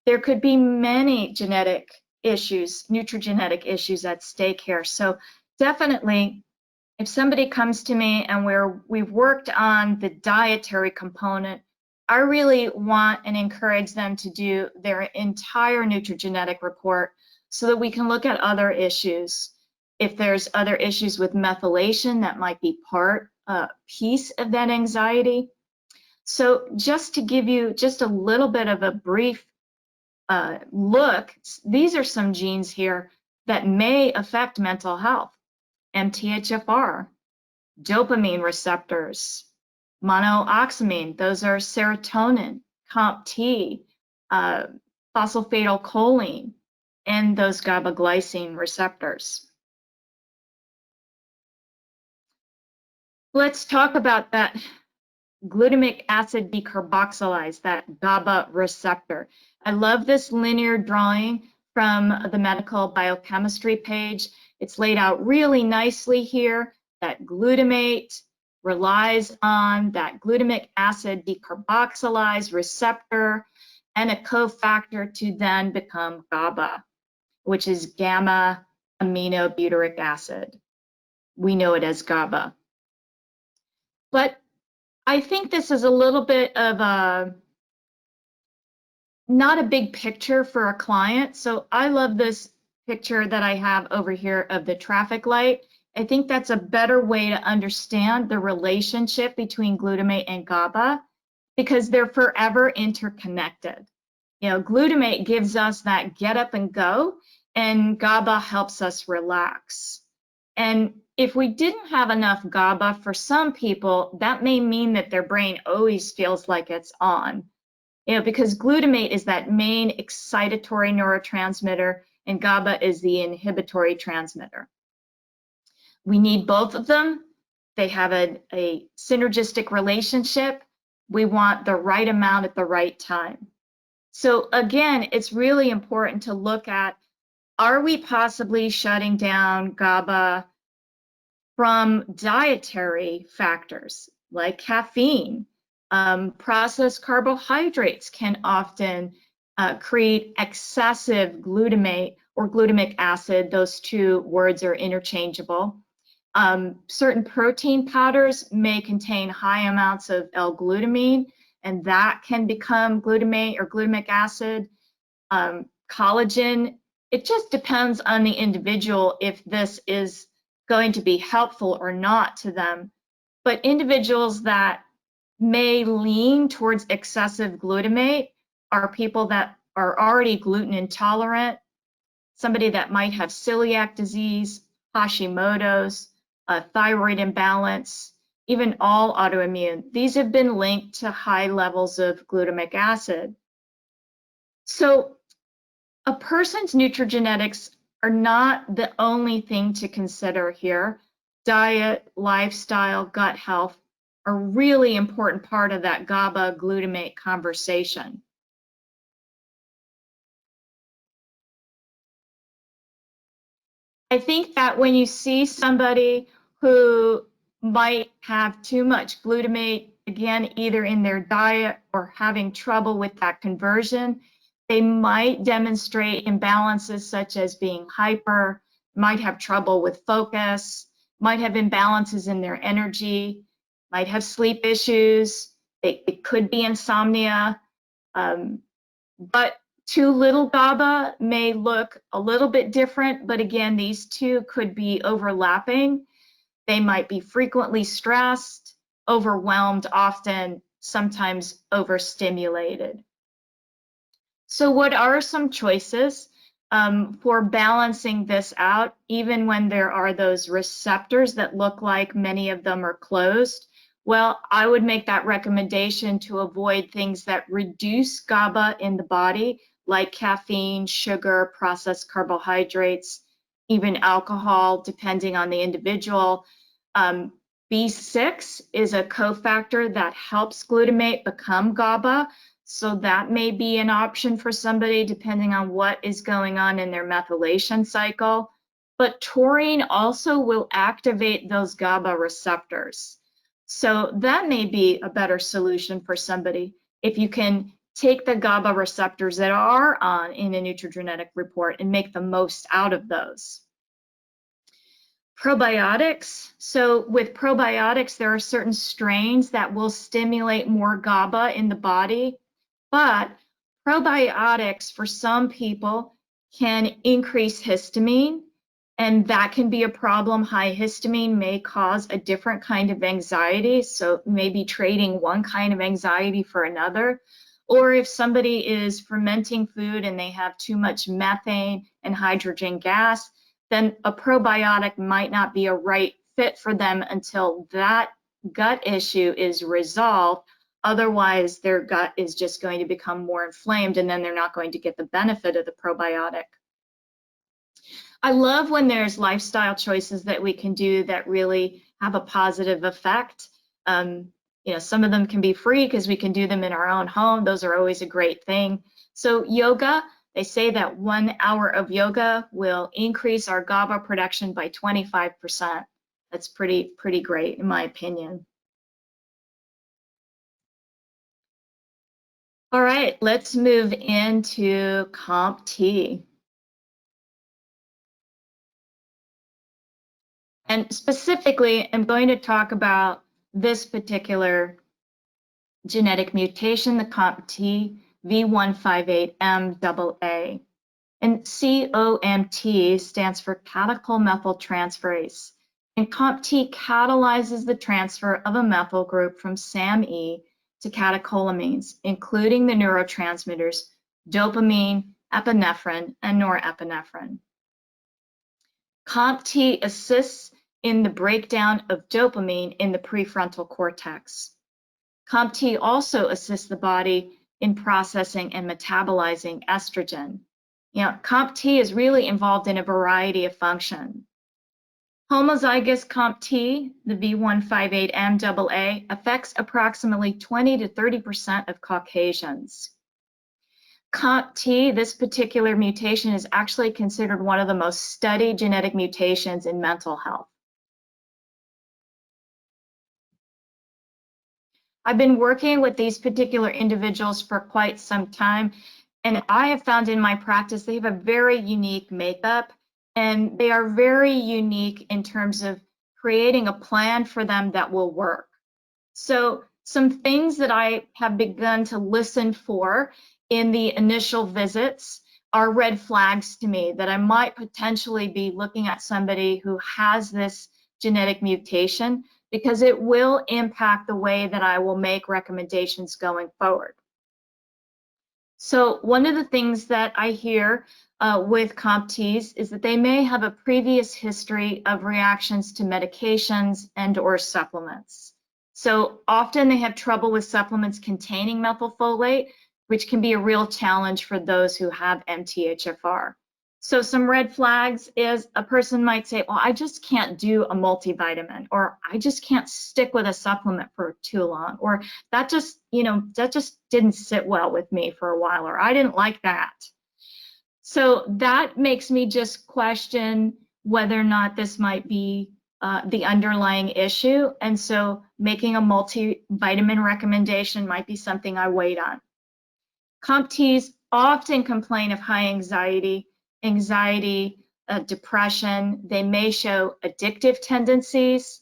There could be many genetic issues, nutrigenetic issues at stake here. So definitely, if somebody comes to me and we've worked on the dietary component, I really want and encourage them to do their entire nutrigenetic report so that we can look at other issues. If there's other issues with methylation, that might be piece of that anxiety. So just to give you just a little bit of a brief look, these are some genes here that may affect mental health. MTHFR, dopamine receptors, monoxamine, those are serotonin, COMT, phosphatidylcholine, and those GABA glycine receptors. Let's talk about that glutamic acid decarboxylase, that GABA receptor. I love this linear drawing from the medical biochemistry page. It's laid out really nicely here. That glutamate relies on that glutamic acid decarboxylase receptor and a cofactor to then become GABA, which is gamma aminobutyric acid. We know it as GABA. But I think this is a little bit of a not a big picture for a client. So I love this picture that I have over here of the traffic light. I think that's a better way to understand the relationship between glutamate and GABA because they're forever interconnected. You know, glutamate gives us that get up and go, and GABA helps us relax. And if we didn't have enough GABA, for some people, that may mean that their brain always feels like it's on. You know, because glutamate is that main excitatory neurotransmitter and GABA is the inhibitory transmitter. We need both of them. They have a synergistic relationship. We want the right amount at the right time. So again, it's really important to look at, are we possibly shutting down GABA from dietary factors like caffeine? Processed carbohydrates can often create excessive glutamate or glutamic acid. Those two words are interchangeable. Certain protein powders may contain high amounts of L-glutamine, and that can become glutamate or glutamic acid. Collagen, it just depends on the individual if this is going to be helpful or not to them. But individuals that may lean towards excessive glutamate are people that are already gluten intolerant, somebody that might have celiac disease, Hashimoto's, a thyroid imbalance, even all autoimmune. These have been linked to high levels of glutamic acid. So a person's nutrigenetics are not the only thing to consider here. Diet, lifestyle, gut health are really important part of that GABA glutamate conversation. I think that when you see somebody who might have too much glutamate, again, either in their diet or having trouble with that conversion. They might demonstrate imbalances such as being hyper, might have trouble with focus, might have imbalances in their energy, might have sleep issues. It could be insomnia, but too little GABA may look a little bit different, but again, these two could be overlapping. They might be frequently stressed, overwhelmed often, sometimes overstimulated. So what are some choices for balancing this out, even when there are those receptors that look like many of them are closed? Well, I would make that recommendation to avoid things that reduce GABA in the body, like caffeine, sugar, processed carbohydrates, even alcohol, depending on the individual. B6 is a cofactor that helps glutamate become GABA, so that may be an option for somebody depending on what is going on in their methylation cycle. But taurine also will activate those GABA receptors. So that may be a better solution for somebody if you can take the GABA receptors that are on in a nutrigenetic report and make the most out of those. Probiotics. So with probiotics, there are certain strains that will stimulate more GABA in the body, but probiotics for some people can increase histamine, and that can be a problem. High histamine may cause a different kind of anxiety, so maybe trading one kind of anxiety for another. Or if somebody is fermenting food and they have too much methane and hydrogen gas, then a probiotic might not be a right fit for them until that gut issue is resolved. Otherwise, their gut is just going to become more inflamed, and then they're not going to get the benefit of the probiotic. I love when there's lifestyle choices that we can do that really have a positive effect. You know, some of them can be free because we can do them in our own home. Those are always a great thing. So yoga, they say that 1 hour of yoga will increase our GABA production by 25%. That's pretty great in my opinion. All right, let's move into COMT. And specifically, I'm going to talk about this particular genetic mutation, the COMT V158MAA. And COMT stands for catechol-methyltransferase. And COMT catalyzes the transfer of a methyl group from SAMe to catecholamines, including the neurotransmitters dopamine, epinephrine, and norepinephrine. COMT assists in the breakdown of dopamine in the prefrontal cortex. COMT also assists the body in processing and metabolizing estrogen. You know, COMT is really involved in a variety of functions. Homozygous COMT, the V158MAA, affects approximately 20 to 30% of Caucasians. COMT, this particular mutation, is actually considered one of the most studied genetic mutations in mental health. I've been working with these particular individuals for quite some time, and I have found in my practice they have a very unique makeup, and they are very unique in terms of creating a plan for them that will work. So some things that I have begun to listen for in the initial visits are red flags to me that I might potentially be looking at somebody who has this genetic mutation, because it will impact the way that I will make recommendations going forward. So one of the things that I hear with COMTs is that they may have a previous history of reactions to medications and or supplements. So often they have trouble with supplements containing methylfolate, which can be a real challenge for those who have MTHFR. So some red flags is a person might say, well, I just can't do a multivitamin, or I just can't stick with a supplement for too long, or that just, that just didn't sit well with me for a while, or I didn't like that. So that makes me just question whether or not this might be the underlying issue. And so making a multivitamin recommendation might be something I wait on. COMTs often complain of high anxiety, depression. They may show addictive tendencies.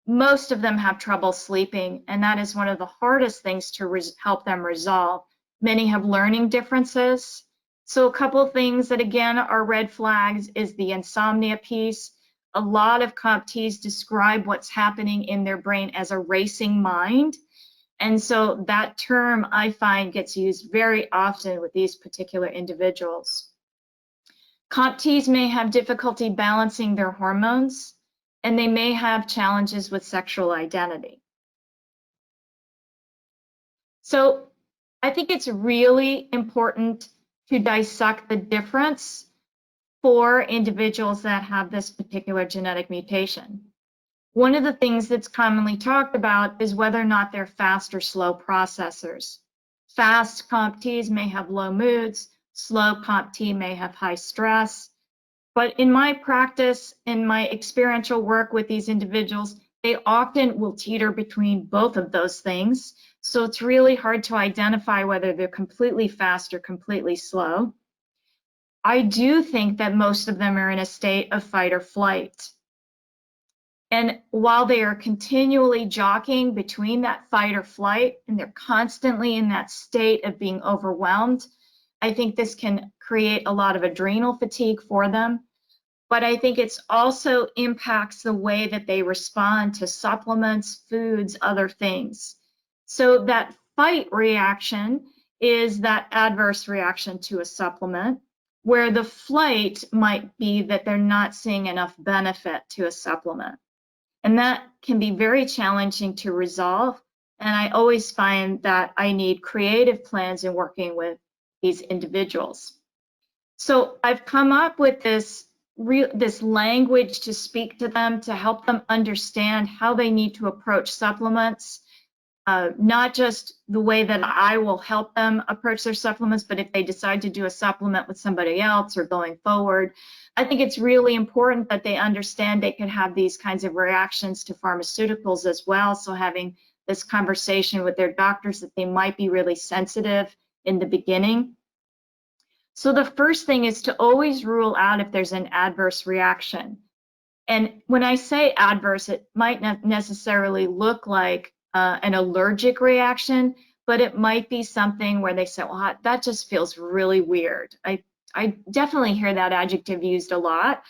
Most of them have trouble sleeping, and that is one of the hardest things to help them resolve. Many have learning differences. So a couple of things that, again, are red flags is the insomnia piece. A lot of COMTs describe what's happening in their brain as a racing mind. And so that term, I find, gets used very often with these particular individuals. COMTs may have difficulty balancing their hormones, and they may have challenges with sexual identity. So I think it's really important to dissect the difference for individuals that have this particular genetic mutation. One of the things that's commonly talked about is whether or not they're fast or slow processors. Fast COMTs may have low moods, slow COMT may have high stress. But in my practice, in my experiential work with these individuals, they often will teeter between both of those things. So it's really hard to identify whether they're completely fast or completely slow. I do think that most of them are in a state of fight or flight. And while they are continually jockeying between that fight or flight, and they're constantly in that state of being overwhelmed, I think this can create a lot of adrenal fatigue for them. But I think it also impacts the way that they respond to supplements, foods, other things. So that fight reaction is that adverse reaction to a supplement, where the flight might be that they're not seeing enough benefit to a supplement. And that can be very challenging to resolve. And I always find that I need creative plans in working with these individuals. So I've come up with this language to speak to them, to help them understand how they need to approach supplements, not just the way that I will help them approach their supplements, but if they decide to do a supplement with somebody else or going forward. I think it's really important that they understand they can have these kinds of reactions to pharmaceuticals as well. So having this conversation with their doctors that they might be really sensitive in the beginning. So the first thing is to always rule out if there's an adverse reaction. And when I say adverse, it might not necessarily look like an allergic reaction, but it might be something where they say, well, that just feels really weird. I definitely hear that adjective used a lot.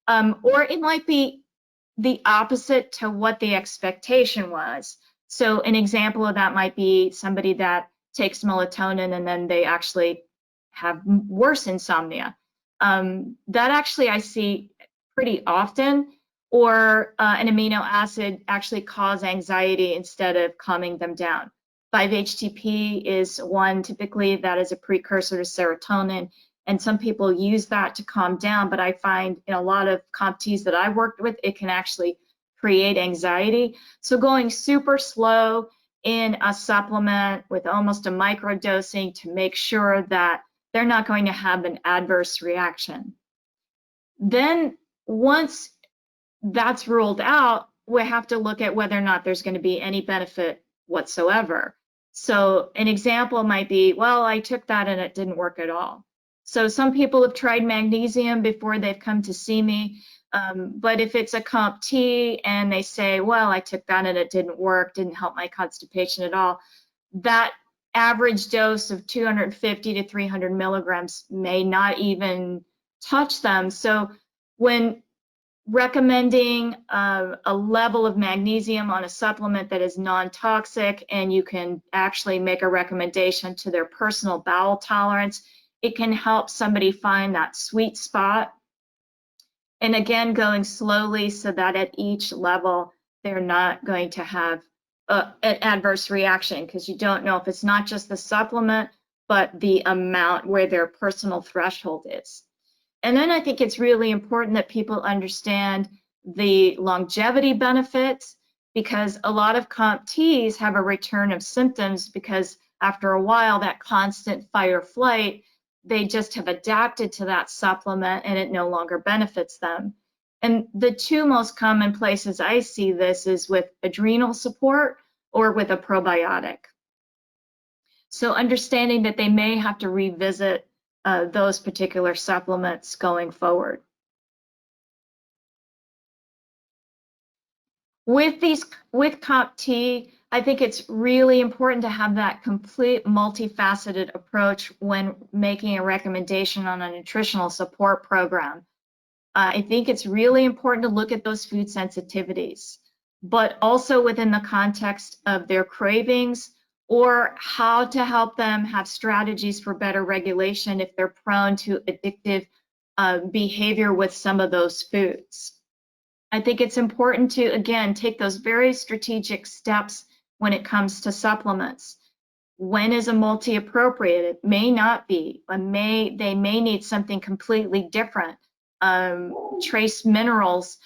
Or it might be the opposite to what the expectation was. So an example of that might be somebody that takes melatonin and then they actually have worse insomnia. That actually I see pretty often, or an amino acid actually cause anxiety instead of calming them down. 5-HTP is one typically that is a precursor to serotonin, and some people use that to calm down, but I find in a lot of COMTs that I've worked with, it can actually create anxiety. So going super slow in a supplement with almost a microdosing to make sure that they're not going to have an adverse reaction. Then once that's ruled out, we have to look at whether or not there's going to be any benefit whatsoever. So an example might be, well, I took that and it didn't work at all. So some people have tried magnesium before they've come to see me, but if it's a COMT and they say, well, I took that and it didn't work, didn't help my constipation at all, that average dose of 250 to 300 milligrams may not even touch them. So when recommending a level of magnesium on a supplement that is non-toxic, and you can actually make a recommendation to their personal bowel tolerance, it can help somebody find that sweet spot. And again, going slowly so that at each level, they're not going to have an adverse reaction, because you don't know if it's not just the supplement, but the amount where their personal threshold is. And then I think it's really important that people understand the longevity benefits, because a lot of COMTs have a return of symptoms because after a while, that constant fight or flight, they just have adapted to that supplement and it no longer benefits them. And the two most common places I see this is with adrenal support or with a probiotic. So understanding that they may have to revisit those particular supplements going forward. With COMT, I think it's really important to have that complete multifaceted approach when making a recommendation on a nutritional support program. I think it's really important to look at those food sensitivities, but also within the context of their cravings or how to help them have strategies for better regulation if they're prone to addictive behavior with some of those foods. I think it's important to, again, take those very strategic steps when it comes to supplements. When is a multi appropriate? It may not be. They may need something completely different. Trace minerals,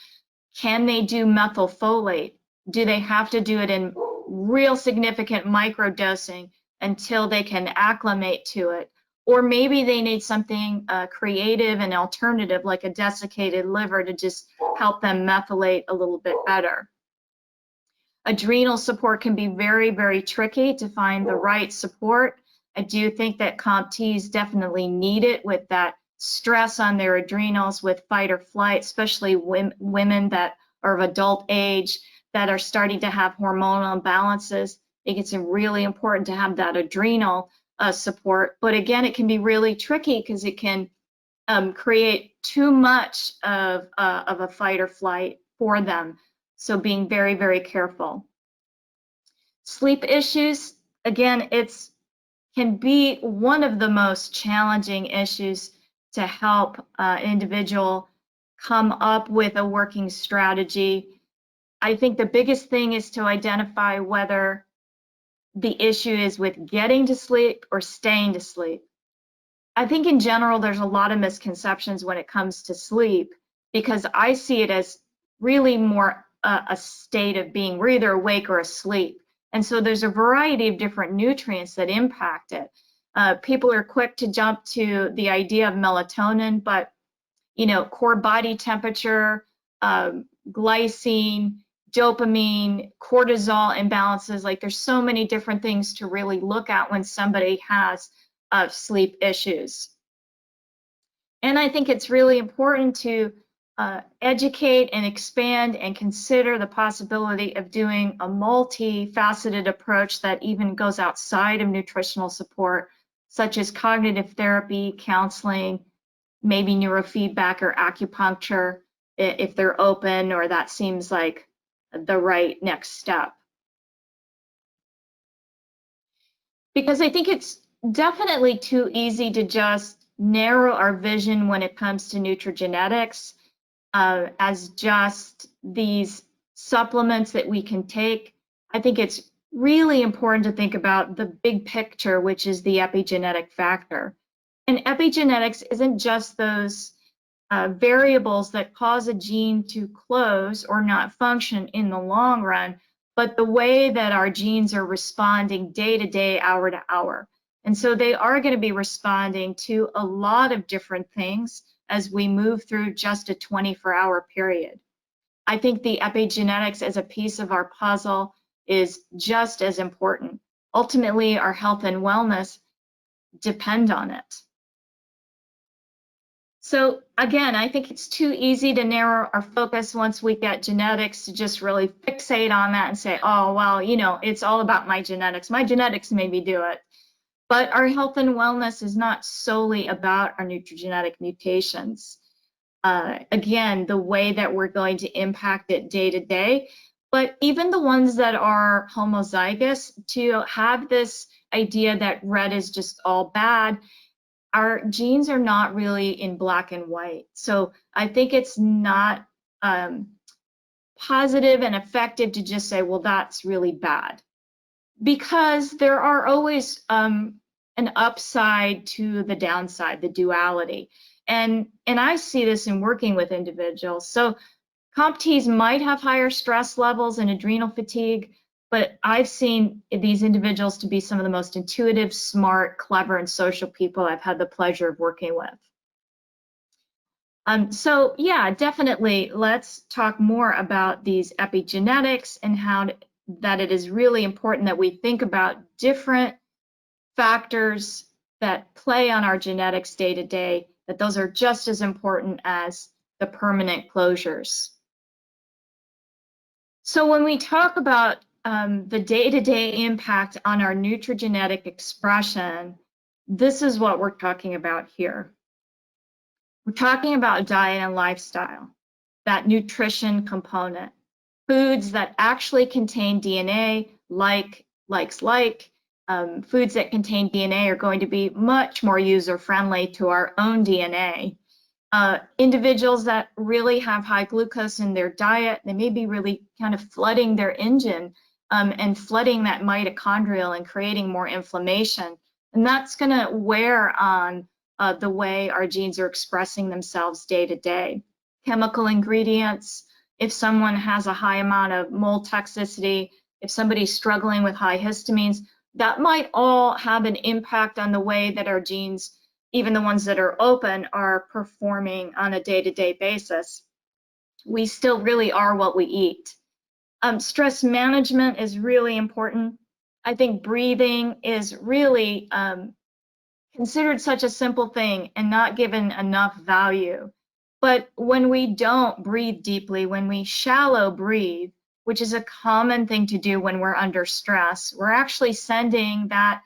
can they do methylfolate? Do they have to do it in real significant microdosing until they can acclimate to it? Or maybe they need something creative and alternative, like a desiccated liver, to just help them methylate a little bit better. Adrenal support can be very, very tricky to find the right support. I do think that COMTs definitely need it with that stress on their adrenals with fight or flight, especially women that are of adult age that are starting to have hormonal imbalances. I think it's really important to have that adrenal support. But again, it can be really tricky because it can create too much of a fight or flight for them. So being very, very careful. Sleep issues, again, can be one of the most challenging issues to help an individual come up with a working strategy. I think the biggest thing is to identify whether the issue is with getting to sleep or staying to sleep. I think in general, there's a lot of misconceptions when it comes to sleep because I see it as really more a state of being, we're either awake or asleep. And so there's a variety of different nutrients that impact it. People are quick to jump to the idea of melatonin, but core body temperature, glycine, dopamine, cortisol imbalances, like there's so many different things to really look at when somebody has sleep issues. And I think it's really important to educate and expand and consider the possibility of doing a multifaceted approach that even goes outside of nutritional support, such as cognitive therapy, counseling, maybe neurofeedback or acupuncture, if they're open or that seems like the right next step. Because I think it's definitely too easy to just narrow our vision when it comes to nutrigenetics as just these supplements that we can take. I think it's really important to think about the big picture, which is the epigenetic factor. And epigenetics isn't just those variables that cause a gene to close or not function in the long run, but the way that our genes are responding day to day, hour to hour. And so they are going to be responding to a lot of different things as we move through just a 24-hour period. I think the epigenetics as a piece of our puzzle is just as important. Ultimately, our health and wellness depend on it. So again, I think it's too easy to narrow our focus once we get genetics to just really fixate on that and say, oh, well, it's all about my genetics. My genetics made me do it. But our health and wellness is not solely about our nutrigenetic mutations. Again, the way that we're going to impact it day to day, but even the ones that are homozygous, to have this idea that red is just all bad, our genes are not really in black and white. So I think it's not positive and effective to just say, well, that's really bad. Because there are always an upside to the downside, the duality. And I see this in working with individuals. So COMTs might have higher stress levels and adrenal fatigue, but I've seen these individuals to be some of the most intuitive, smart, clever, and social people I've had the pleasure of working with. So yeah, definitely let's talk more about these epigenetics and how that it is really important that we think about different factors that play on our genetics day to day, that those are just as important as the permanent closures. So when we talk about the day-to-day impact on our nutrigenetic expression, this is what we're talking about here. We're talking about diet and lifestyle, that nutrition component, foods that actually contain DNA, foods that contain DNA are going to be much more user-friendly to our own DNA. Individuals that really have high glucose in their diet, they may be really kind of flooding their engine and flooding that mitochondrial and creating more inflammation. And that's going to wear on the way our genes are expressing themselves day to day. Chemical ingredients, if someone has a high amount of mold toxicity, if somebody's struggling with high histamines, that might all have an impact on the way that our genes, even the ones that are open, are performing on a day-to-day basis. We still really are what we eat. Stress management is really important. I think breathing is really considered such a simple thing and not given enough value. But when we don't breathe deeply, when we shallow breathe, which is a common thing to do when we're under stress, we're actually sending that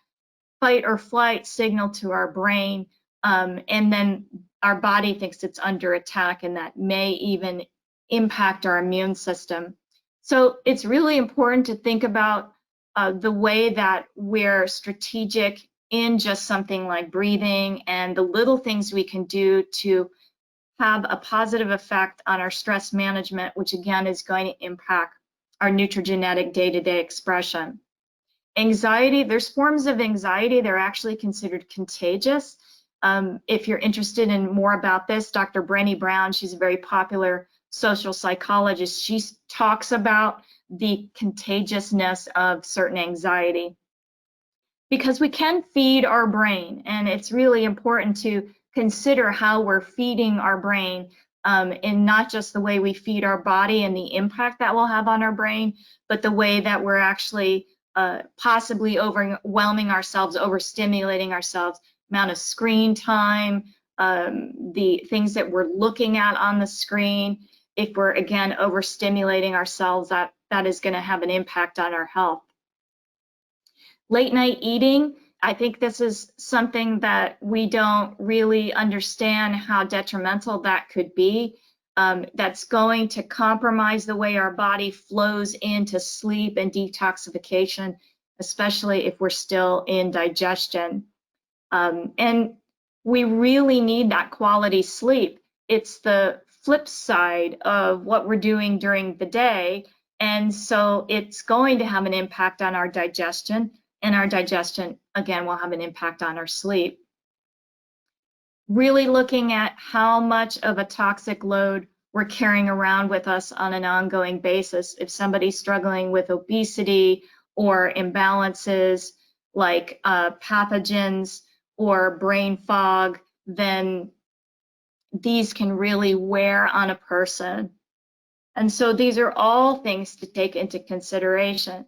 fight or flight signal to our brain, and then our body thinks it's under attack, and that may even impact our immune system. So it's really important to think about the way that we're strategic in just something like breathing and the little things we can do to have a positive effect on our stress management, which again is going to impact our nutrigenetic day-to-day expression. Anxiety, there's forms of anxiety that are actually considered contagious. If you're interested in more about this, Dr. Brené Brown, she's a very popular social psychologist. She talks about the contagiousness of certain anxiety, because we can feed our brain, and it's really important to consider how we're feeding our brain, and not just the way we feed our body and the impact that will have on our brain, but the way that we're actually possibly overwhelming ourselves, overstimulating ourselves, amount of screen time, the things that we're looking at on the screen. If we're, again, overstimulating ourselves, that is going to have an impact on our health. Late night eating, I think this is something that we don't really understand how detrimental that could be. That's going to compromise the way our body flows into sleep and detoxification, especially if we're still in digestion. And we really need that quality sleep. It's the flip side of what we're doing during the day. And so it's going to have an impact on our digestion, and our digestion, again, will have an impact on our sleep. Really looking at how much of a toxic load we're carrying around with us on an ongoing basis. If somebody's struggling with obesity or imbalances like pathogens or brain fog, then these can really wear on a person. And so these are all things to take into consideration.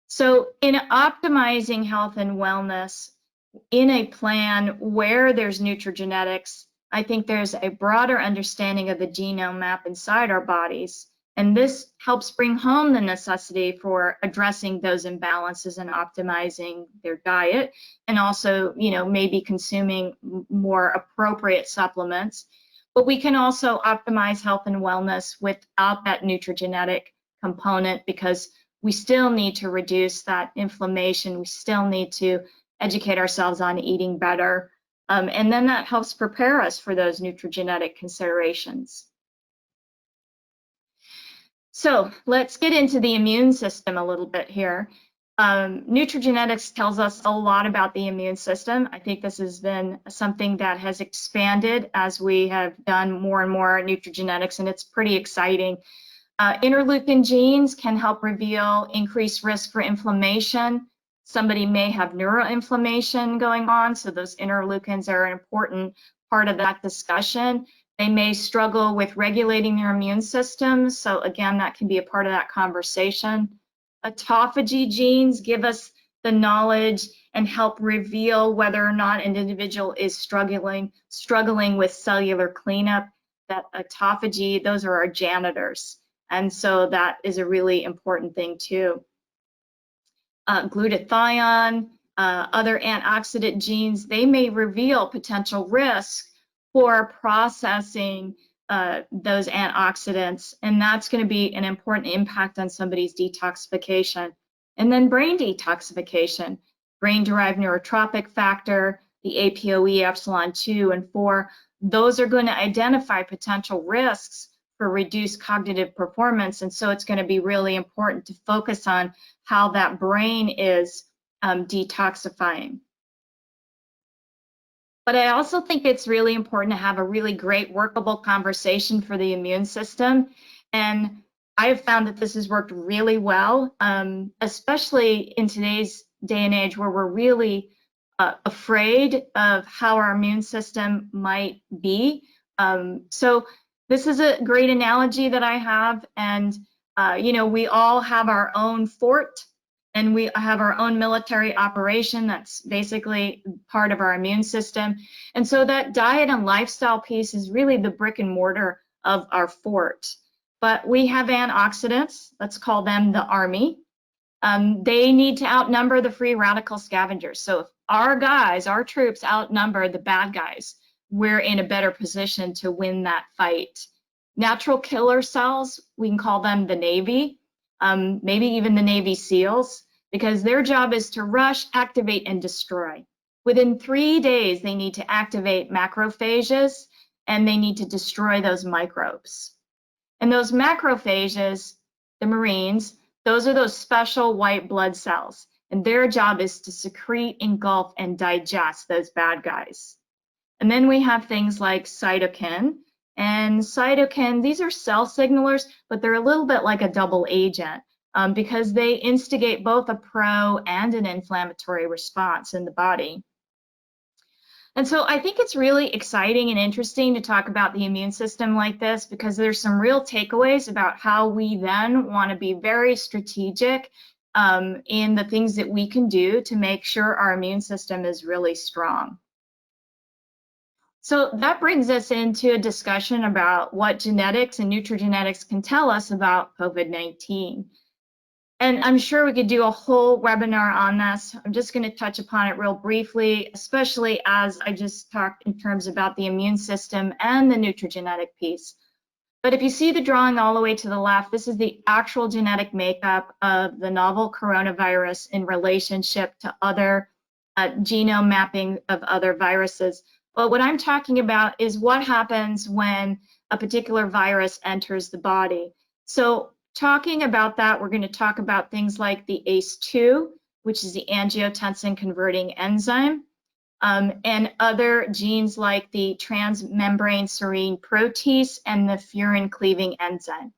So in optimizing health and wellness, in a plan where there's nutrigenetics, I think there's a broader understanding of the genome map inside our bodies. And this helps bring home the necessity for addressing those imbalances and optimizing their diet, and also, maybe consuming more appropriate supplements. But we can also optimize health and wellness without that nutrigenetic component, because we still need to reduce that inflammation. We still need to educate ourselves on eating better. And then that helps prepare us for those nutrigenetic considerations. So let's get into the immune system a little bit here. Nutrigenetics tells us a lot about the immune system. I think this has been something that has expanded as we have done more and more nutrigenetics, and it's pretty exciting. Interleukin genes can help reveal increased risk for inflammation. Somebody may have neuroinflammation going on, so those interleukins are an important part of that discussion. They may struggle with regulating their immune system. So again, that can be a part of that conversation. Autophagy genes give us the knowledge and help reveal whether or not an individual is struggling with cellular cleanup. That autophagy, those are our janitors. And so that is a really important thing too. Glutathione, other antioxidant genes, they may reveal potential risks for processing those antioxidants, and that's going to be an important impact on somebody's detoxification. And then brain detoxification, brain-derived neurotropic factor, the APOE epsilon 2 and 4, those are going to identify potential risks for reduced cognitive performance, and so it's going to be really important to focus on how that brain is detoxifying. But I also think it's really important to have a really great workable conversation for the immune system. And I have found that this has worked really well, especially in today's day and age where we're really afraid of how our immune system might be. So this is a great analogy that I have. And, you know, we all have our own fort, and we have our own military operation that's basically part of our immune system. And so that diet and lifestyle piece is really the brick and mortar of our fort. But we have antioxidants, let's call them the army. They need to outnumber the free radical scavengers. So if our guys, our troops outnumber the bad guys, we're in a better position to win that fight. Natural killer cells, we can call them the Navy, maybe even the Navy SEALs, because their job is to rush, activate, and destroy. Within 3 days, they need to activate macrophages, and they need to destroy those microbes. And those macrophages, the Marines, those are those special white blood cells, and their job is to secrete, engulf, and digest those bad guys. And then we have things like cytokine. And cytokine, these are cell signalers, but they're a little bit like a double agent because they instigate both a pro and an inflammatory response in the body. And so I think it's really exciting and interesting to talk about the immune system like this because there's some real takeaways about how we then want to be very strategic in the things that we can do to make sure our immune system is really strong. So that brings us into a discussion about what genetics and nutrigenetics can tell us about COVID-19. And I'm sure we could do a whole webinar on this. I'm just going to touch upon it real briefly, especially as I just talked in terms about the immune system and the nutrigenetic piece. But if you see the drawing all the way to the left, this is the actual genetic makeup of the novel coronavirus in relationship to other genome mapping of other viruses. But what I'm talking about is what happens when a particular virus enters the body. So talking about that, we're going to talk about things like the ACE2, which is the angiotensin converting enzyme, and other genes like the transmembrane serine protease and the furin cleaving enzyme.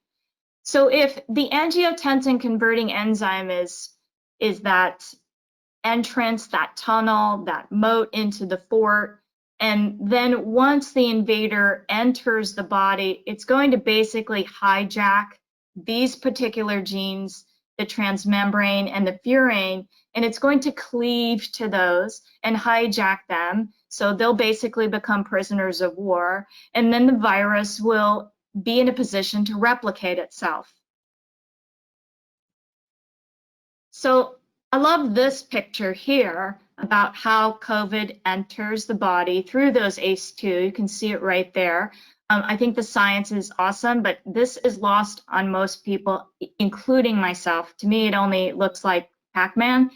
So if the angiotensin converting enzyme is that entrance, that tunnel, that moat into the fort, and then once the invader enters the body, it's going to basically hijack these particular genes, the transmembrane and the furin, and it's going to cleave to those and hijack them. So they'll basically become prisoners of war, and then the virus will be in a position to replicate itself. So I love this picture here about how COVID enters the body through those ACE2. You can see it right there. I think the science is awesome, but this is lost on most people, including myself. To me, it only looks like Pac-Man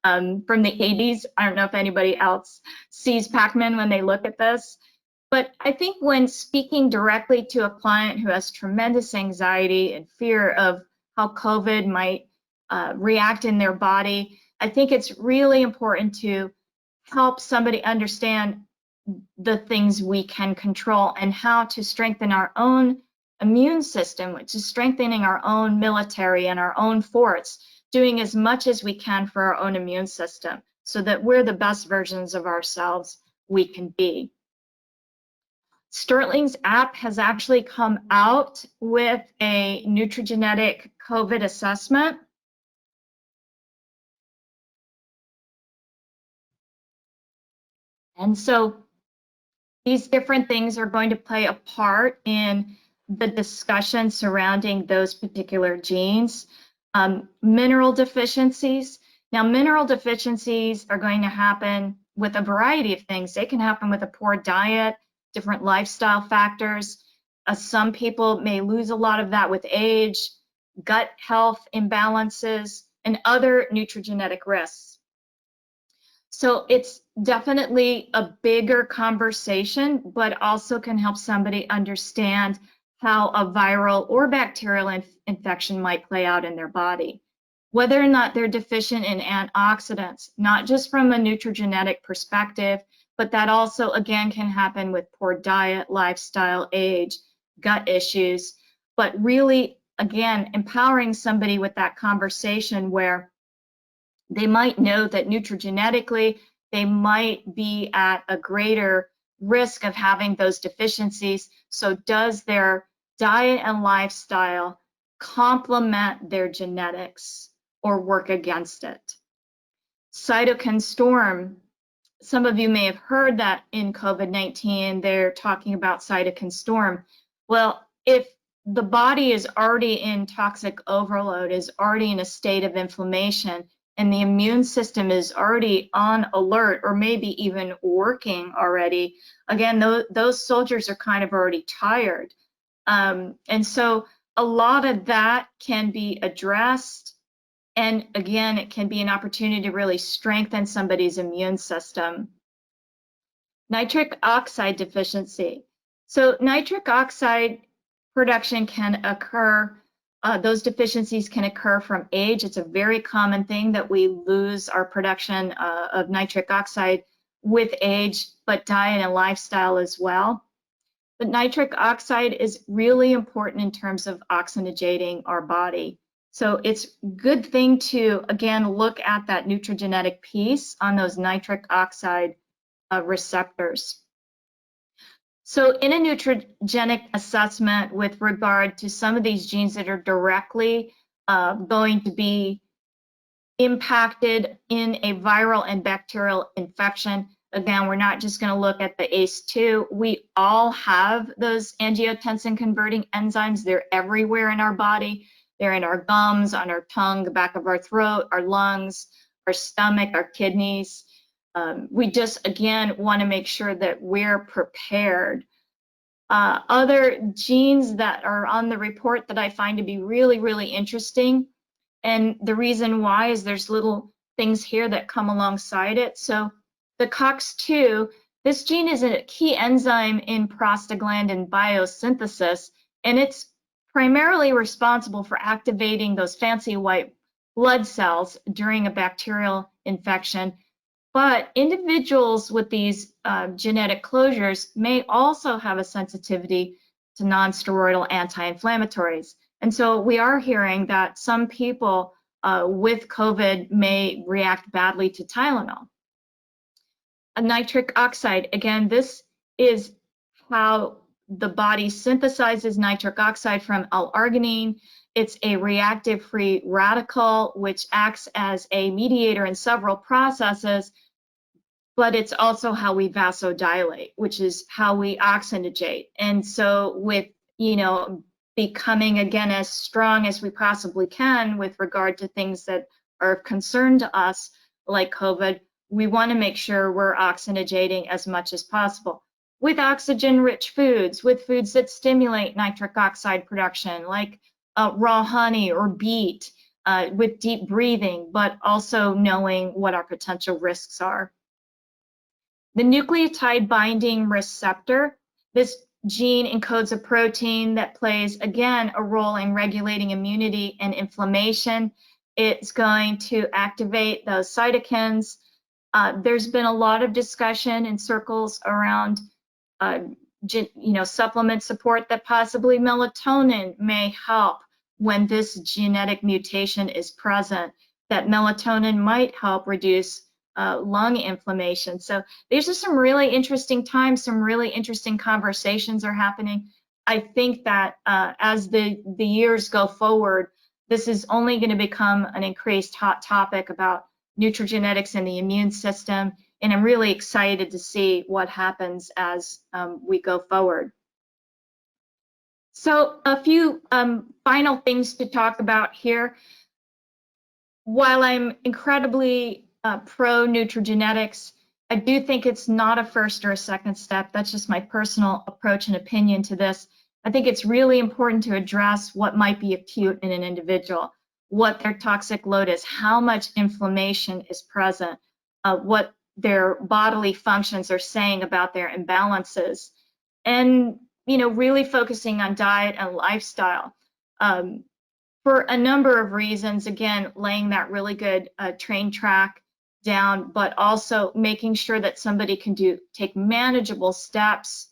from the 80s. I don't know if anybody else sees Pac-Man when they look at this. But I think when speaking directly to a client who has tremendous anxiety and fear of how COVID might react in their body, I think it's really important to help somebody understand the things we can control and how to strengthen our own immune system, which is strengthening our own military and our own forts, doing as much as we can for our own immune system so that we're the best versions of ourselves we can be. Sterling's app has actually come out with a nutrigenetic COVID assessment. And so these different things are going to play a part in the discussion surrounding those particular genes. Mineral deficiencies. Now, mineral deficiencies are going to happen with a variety of things. They can happen with a poor diet, different lifestyle factors. Some people may lose a lot of that with age, gut health imbalances, and other nutrigenetic risks. So it's definitely a bigger conversation, but also can help somebody understand how a viral or bacterial infection might play out in their body. Whether or not they're deficient in antioxidants, not just from a nutrigenetic perspective, but that also, again, can happen with poor diet, lifestyle, age, gut issues. But really, again, empowering somebody with that conversation where they might know that nutrigenetically, they might be at a greater risk of having those deficiencies. So does their diet and lifestyle complement their genetics or work against it? Cytokine storm. Some of you may have heard that in COVID-19, they're talking about cytokine storm. Well, if the body is already in toxic overload, is already in a state of inflammation, and the immune system is already on alert or maybe even working already, again, those soldiers are kind of already tired. And so a lot of that can be addressed. And again, it can be an opportunity to really strengthen somebody's immune system. Nitric oxide deficiency. So nitric oxide production can occur. Those deficiencies can occur from age. It's a very common thing that we lose our production of nitric oxide with age, but diet and lifestyle as well. But nitric oxide is really important in terms of oxygenating our body. So it's a good thing to, again, look at that nutrigenetic piece on those nitric oxide receptors. So in a nutrigenic assessment with regard to some of these genes that are directly going to be impacted in a viral and bacterial infection, again, we're not just going to look at the ACE2. We all have those angiotensin converting enzymes. They're everywhere in our body. They're in our gums, on our tongue, the back of our throat, our lungs, our stomach, our kidneys. We just, again, want to make sure that we're prepared. Other genes that are on the report that I find to be really, really interesting, and the reason why is there's little things here that come alongside it. So the COX-2, this gene is a key enzyme in prostaglandin biosynthesis, and it's primarily responsible for activating those fancy white blood cells during a bacterial infection. But individuals with these genetic closures may also have a sensitivity to non-steroidal anti-inflammatories. And so we are hearing that some people with COVID may react badly to Tylenol. A nitric oxide, again, this is how the body synthesizes nitric oxide from L-arginine. It's a reactive free radical, which acts as a mediator in several processes, but it's also how we vasodilate, which is how we oxygenate. And so with, becoming, again, as strong as we possibly can with regard to things that are of concern to us, like COVID, we want to make sure we're oxygenating as much as possible. With oxygen-rich foods, with foods that stimulate nitric oxide production, like raw honey or beet, with deep breathing, but also knowing what our potential risks are. The nucleotide binding receptor, this gene encodes a protein that plays, again, a role in regulating immunity and inflammation. It's going to activate those cytokines. There's been a lot of discussion in circles around supplement support that possibly melatonin may help when this genetic mutation is present, that melatonin might help reduce lung inflammation. So these are some really interesting times, some really interesting conversations are happening. I think that as the years go forward, this is only going to become an increased hot topic about nutrigenetics and the immune system, and I'm really excited to see what happens as we go forward. So a few final things to talk about here. While I'm incredibly pro nutrigenetics, I do think it's not a first or a second step. That's just my personal approach and opinion to this. I think it's really important to address what might be acute in an individual, what their toxic load is, how much inflammation is present, what their bodily functions are saying about their imbalances, and really focusing on diet and lifestyle. For a number of reasons, again, laying that really good train track down, but also making sure that somebody can take manageable steps,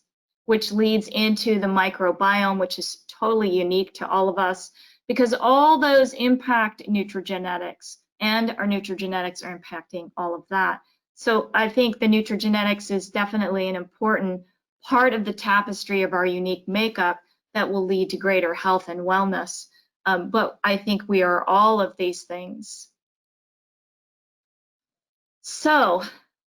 which leads into the microbiome, which is totally unique to all of us, because all those impact nutrigenetics, and our nutrigenetics are impacting all of that. So I think the nutrigenetics is definitely an important part of the tapestry of our unique makeup that will lead to greater health and wellness. But I think we are all of these things. So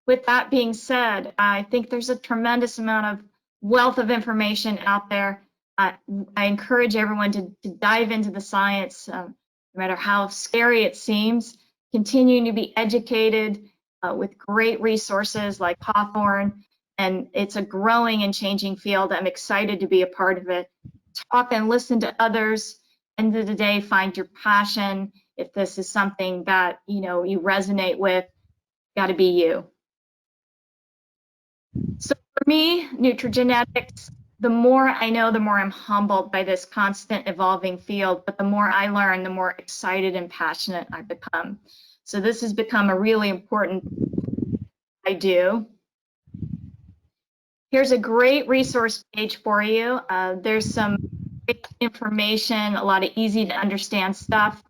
with that being said, I think there's a tremendous amount of wealth of information out there. I encourage everyone to dive into the science, no matter how scary it seems, continuing to be educated with great resources like Hawthorn, and it's a growing and changing field. I'm excited to be a part of it. Talk and listen to others. End of the day, find your passion. If this is something that you resonate with, got to be you. So for me, nutrigenetics, the more I know, the more I'm humbled by this constant evolving field, but the more I learn, the more excited and passionate I become. So this has become a really important I do. Here's a great resource page for you. There's some great information, a lot of easy to understand stuff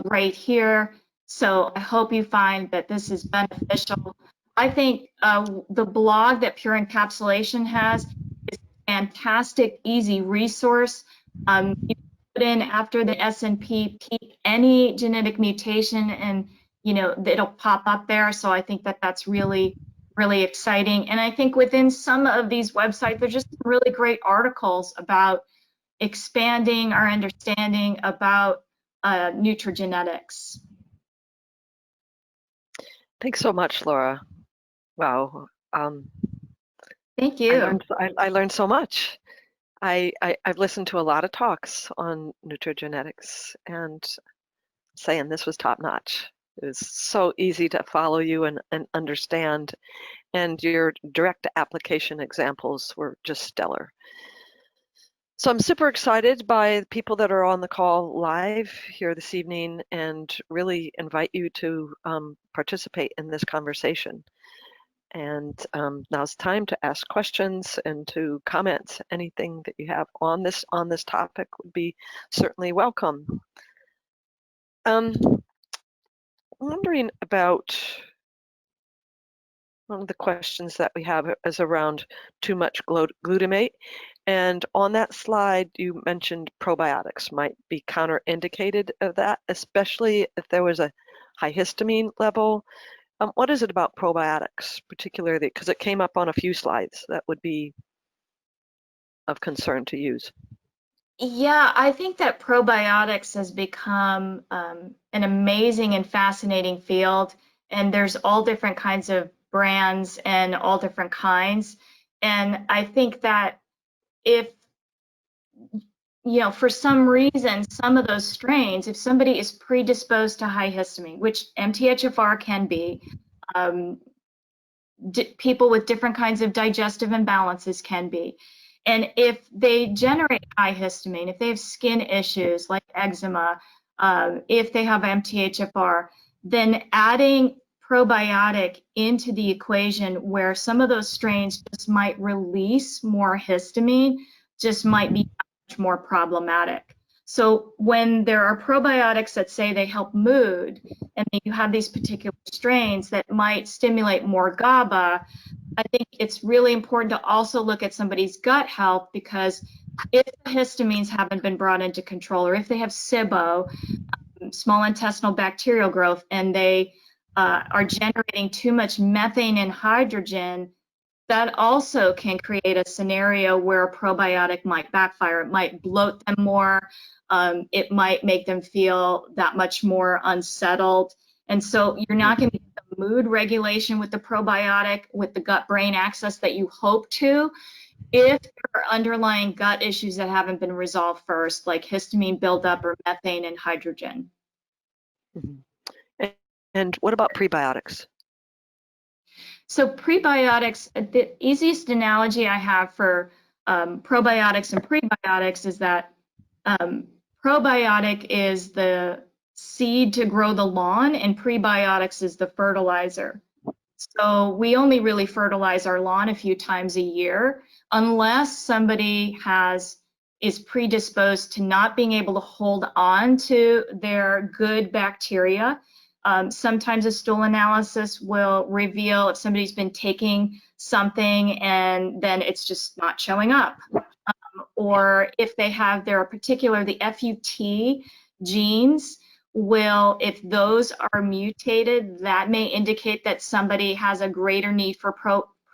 right here. So I hope you find that this is beneficial. I think the blog that Pure Encapsulation has is a fantastic, easy resource. You put in after the SNP peak any genetic mutation, and it'll pop up there. So I think that that's really exciting. And I think within some of these websites, there's just really great articles about expanding our understanding about nutrigenetics. Thanks so much, Laura. Wow. Thank you. I learned so much. I've listened to a lot of talks on nutrigenetics, and saying this was top notch. It was so easy to follow you and understand, and your direct application examples were just stellar. So I'm super excited by the people that are on the call live here this evening, and really invite you to participate in this conversation. And now's time to ask questions and to comment. Anything that you have on this topic would be certainly welcome. Wondering about one of the questions that we have is around too much glutamate. And on that slide, you mentioned probiotics might be counterindicated of that, especially if there was a high histamine level. What is it about probiotics, particularly, because it came up on a few slides, that would be of concern to use? Yeah, I think that probiotics has become an amazing and fascinating field, and there's all different kinds of brands and all different kinds. And I think that if, for some reason, some of those strains, if somebody is predisposed to high histamine, which MTHFR can be, people with different kinds of digestive imbalances can be. And if they generate high histamine, if they have skin issues like eczema, if they have MTHFR, then adding probiotic into the equation where some of those strains just might release more histamine just might be much more problematic. So when there are probiotics that say they help mood, and you have these particular strains that might stimulate more GABA, I think it's really important to also look at somebody's gut health, because if the histamines haven't been brought into control, or if they have SIBO, small intestinal bacterial growth, and they are generating too much methane and hydrogen, that also can create a scenario where a probiotic might backfire. It might bloat them more. It might make them feel that much more unsettled. And so you're not going to get the mood regulation with the probiotic, with the gut-brain axis that you hope to, if there are underlying gut issues that haven't been resolved first, like histamine buildup or methane and hydrogen. And what about prebiotics? So prebiotics, the easiest analogy I have for probiotics and prebiotics is that probiotic is the seed to grow the lawn, and prebiotics is the fertilizer. So we only really fertilize our lawn a few times a year, unless somebody is predisposed to not being able to hold on to their good bacteria. Sometimes a stool analysis will reveal if somebody's been taking something and then it's just not showing up. Or if they have the FUT genes, if those are mutated, that may indicate that somebody has a greater need for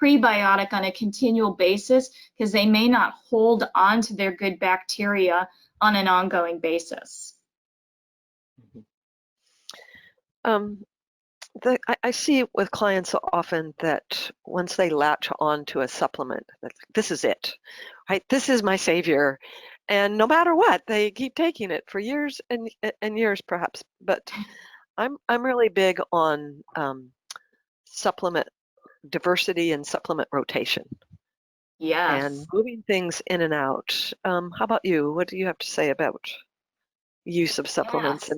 prebiotic on a continual basis, because they may not hold on to their good bacteria on an ongoing basis. I see with clients often that once they latch on to a supplement, that this is it, right? This is my savior. And no matter what, they keep taking it for years and years, perhaps. But I'm really big on supplement diversity and supplement rotation. Yes. And moving things in and out. How about you? What do you have to say about use of supplements? Yes.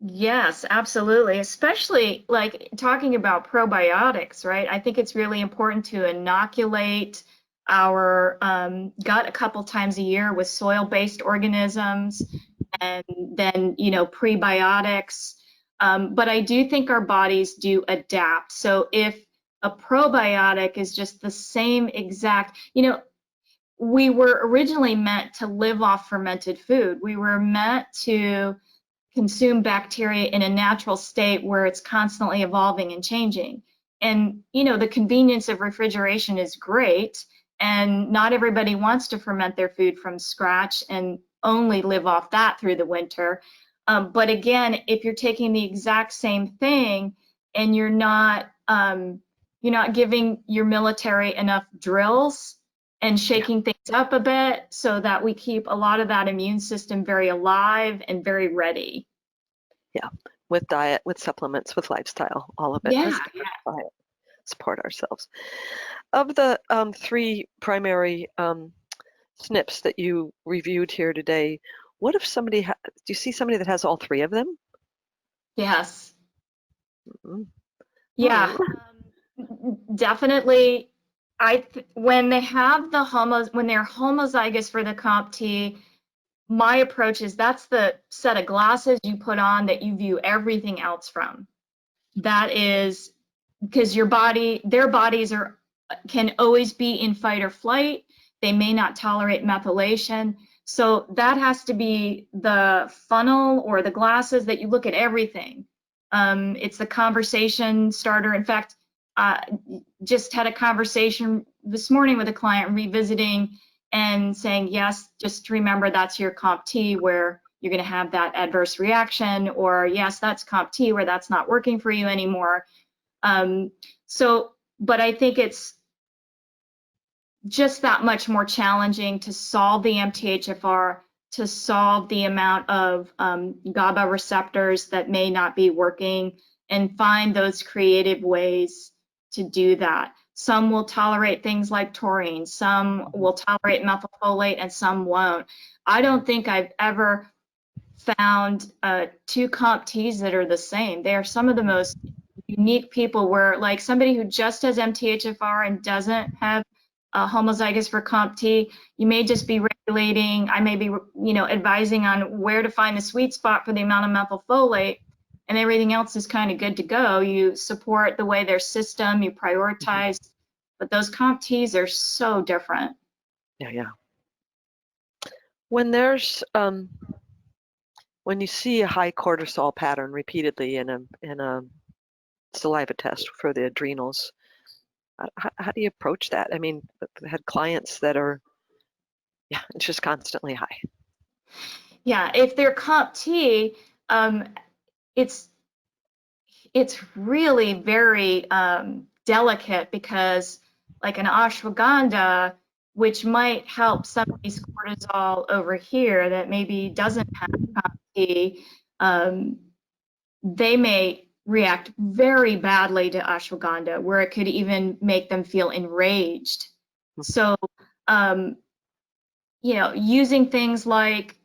Yes, absolutely. Especially like talking about probiotics, right? I think it's really important to inoculate our gut a couple times a year with soil-based organisms, and then, prebiotics. But I do think our bodies do adapt. So if a probiotic is just the same exact, we were originally meant to live off fermented food. We were meant to consume bacteria in a natural state where it's constantly evolving and changing. And, the convenience of refrigeration is great, and not everybody wants to ferment their food from scratch and only live off that through the winter. But again, if you're taking the exact same thing and you're not giving your military enough drills and shaking things up a bit so that we keep a lot of that immune system very alive and very ready. Yeah, with diet, with supplements, with lifestyle, all of it has to support ourselves. Of the 3 primary SNPs that you reviewed here today, what if somebody, do you see somebody that has all 3 of them? Yes. Mm-hmm. Yeah, definitely. When they're homozygous for the COMT, my approach is that's the set of glasses you put on that you view everything else from. That is because their bodies can always be in fight or flight. They may not tolerate methylation. So that has to be the funnel or the glasses that you look at everything. It's the conversation starter. In fact, just had a conversation this morning with a client revisiting and saying, yes, just remember that's your COMT where you're going to have that adverse reaction, or yes, that's COMT where that's not working for you anymore. But I think it's just that much more challenging to solve the MTHFR, to solve the amount of GABA receptors that may not be working, and find those creative ways to do that. Some will tolerate things like taurine, some will tolerate methylfolate, and some won't. I don't think I've ever found 2 COMTs that are the same. They are some of the most unique people, where like somebody who just has MTHFR and doesn't have homozygous for COMT, you may just be calculating, I may be, advising on where to find the sweet spot for the amount of methylfolate, and everything else is kind of good to go. You support the way their system, you prioritize, but those COMTs are so different. Yeah. When there's when you see a high cortisol pattern repeatedly in a saliva test for the adrenals, how do you approach that? I mean, I've had clients that are, it's just constantly high. Yeah, if they're COMT, it's really very delicate, because like an ashwagandha, which might help somebody's cortisol over here that maybe doesn't have COMT, they may react very badly to ashwagandha, where it could even make them feel enraged. So, using things like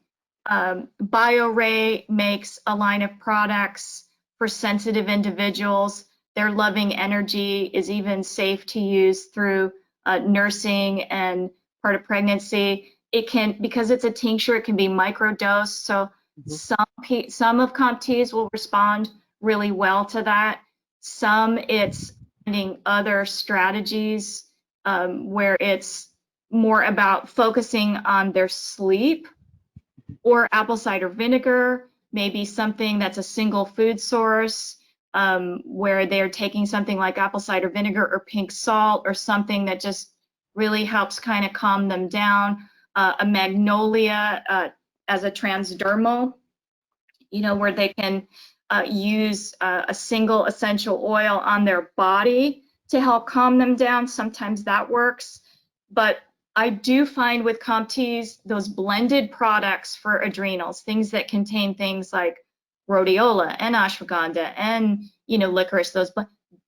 BioRay makes a line of products for sensitive individuals. Their loving energy is even safe to use through nursing and part of pregnancy. It can, because it's a tincture, it can be microdosed. So some of COMTs will respond really well to that. Some, it's finding other strategies where it's more about focusing on their sleep, or apple cider vinegar, maybe something that's a single food source, where they're taking something like apple cider vinegar or pink salt, or something that just really helps kind of calm them down. A magnolia as a transdermal, where they can use a single essential oil on their body to help calm them down. Sometimes that works. But I do find with COMTs, those blended products for adrenals, things that contain things like rhodiola and ashwagandha and, licorice, those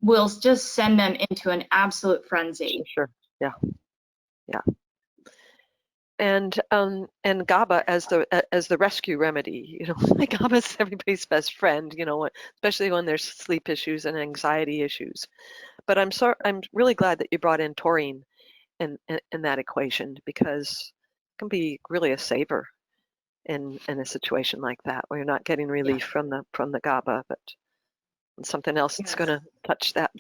will just send them into an absolute frenzy. Sure. Yeah. And GABA as the rescue remedy. GABA is everybody's best friend. Especially when there's sleep issues and anxiety issues. But I'm really glad that you brought in taurine in that equation, because it can be really a saver in a situation like that, where you're not getting relief from the GABA, but something else that's going to touch that.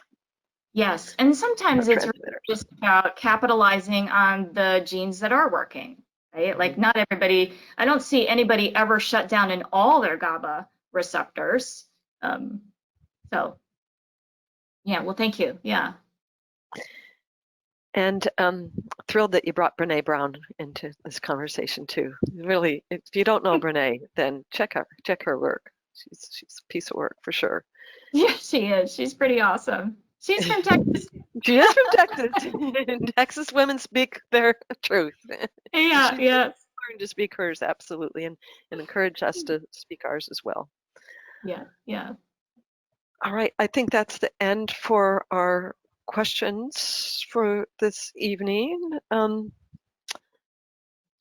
Yes, and sometimes it's just about capitalizing on the genes that are working, right? Like not everybody, I don't see anybody ever shut down in all their GABA receptors. So yeah, well, thank you. Yeah. And thrilled that you brought Brene Brown into this conversation too. Really, if you don't know Brene, then check her work. She's a piece of work for sure. Yeah, she is. She's pretty awesome. She's from Texas. She is from Texas. Texas women speak their truth. Yeah, learn to speak hers, absolutely, and encourage us to speak ours as well. Yeah. All right, I think that's the end for our questions for this evening. So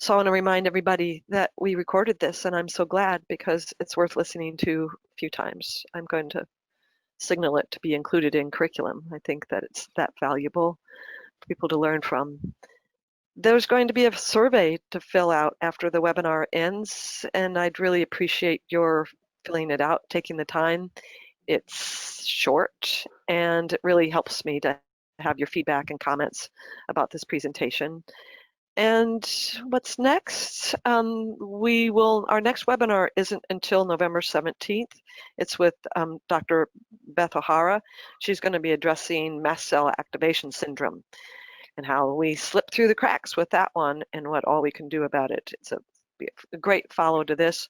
I want to remind everybody that we recorded this, and I'm so glad, because it's worth listening to a few times. I'm going to signal it to be included in curriculum. I think that it's that valuable for people to learn from. There's going to be a survey to fill out after the webinar ends, and I'd really appreciate your filling it out, taking the time. It's short, and it really helps me to have your feedback and comments about this presentation. And what's next? Our next webinar isn't until November 17th. It's with Dr. Beth O'Hara. She's going to be addressing mast cell activation syndrome and how we slip through the cracks with that one and what all we can do about it. It's a great follow to this.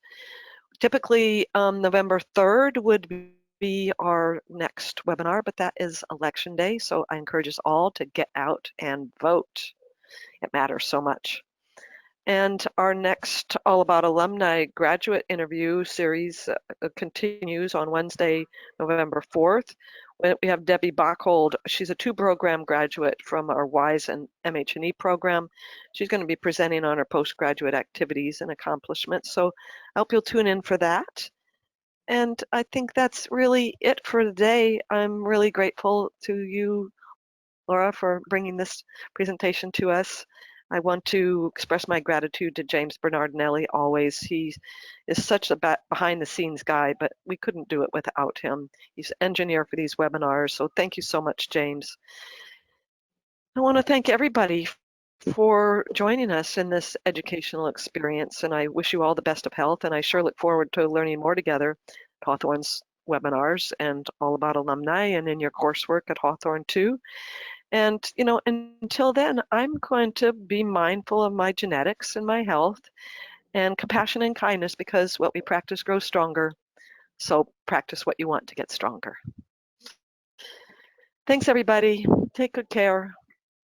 Typically, November 3rd would be our next webinar, but that is election day, so I encourage us all to get out and vote. It matters so much. And our next All About Alumni graduate interview series continues on Wednesday, November 4th. We have Debbie Bachhold. She's a 2-program graduate from our WISE and MHNE program. She's going to be presenting on her postgraduate activities and accomplishments. So I hope you'll tune in for that. And I think that's really it for today. I'm really grateful to you, Laura, for bringing this presentation to us. I want to express my gratitude to James Bernardinelli always. He is such a behind the scenes guy, but we couldn't do it without him. He's an engineer for these webinars, so thank you so much, James. I want to thank everybody for joining us in this educational experience, and I wish you all the best of health, and I sure look forward to learning more together at Hawthorn's webinars and all about alumni and in your coursework at Hawthorn too. And, until then, I'm going to be mindful of my genetics and my health and compassion and kindness, because what we practice grows stronger. So practice what you want to get stronger. Thanks, everybody. Take good care.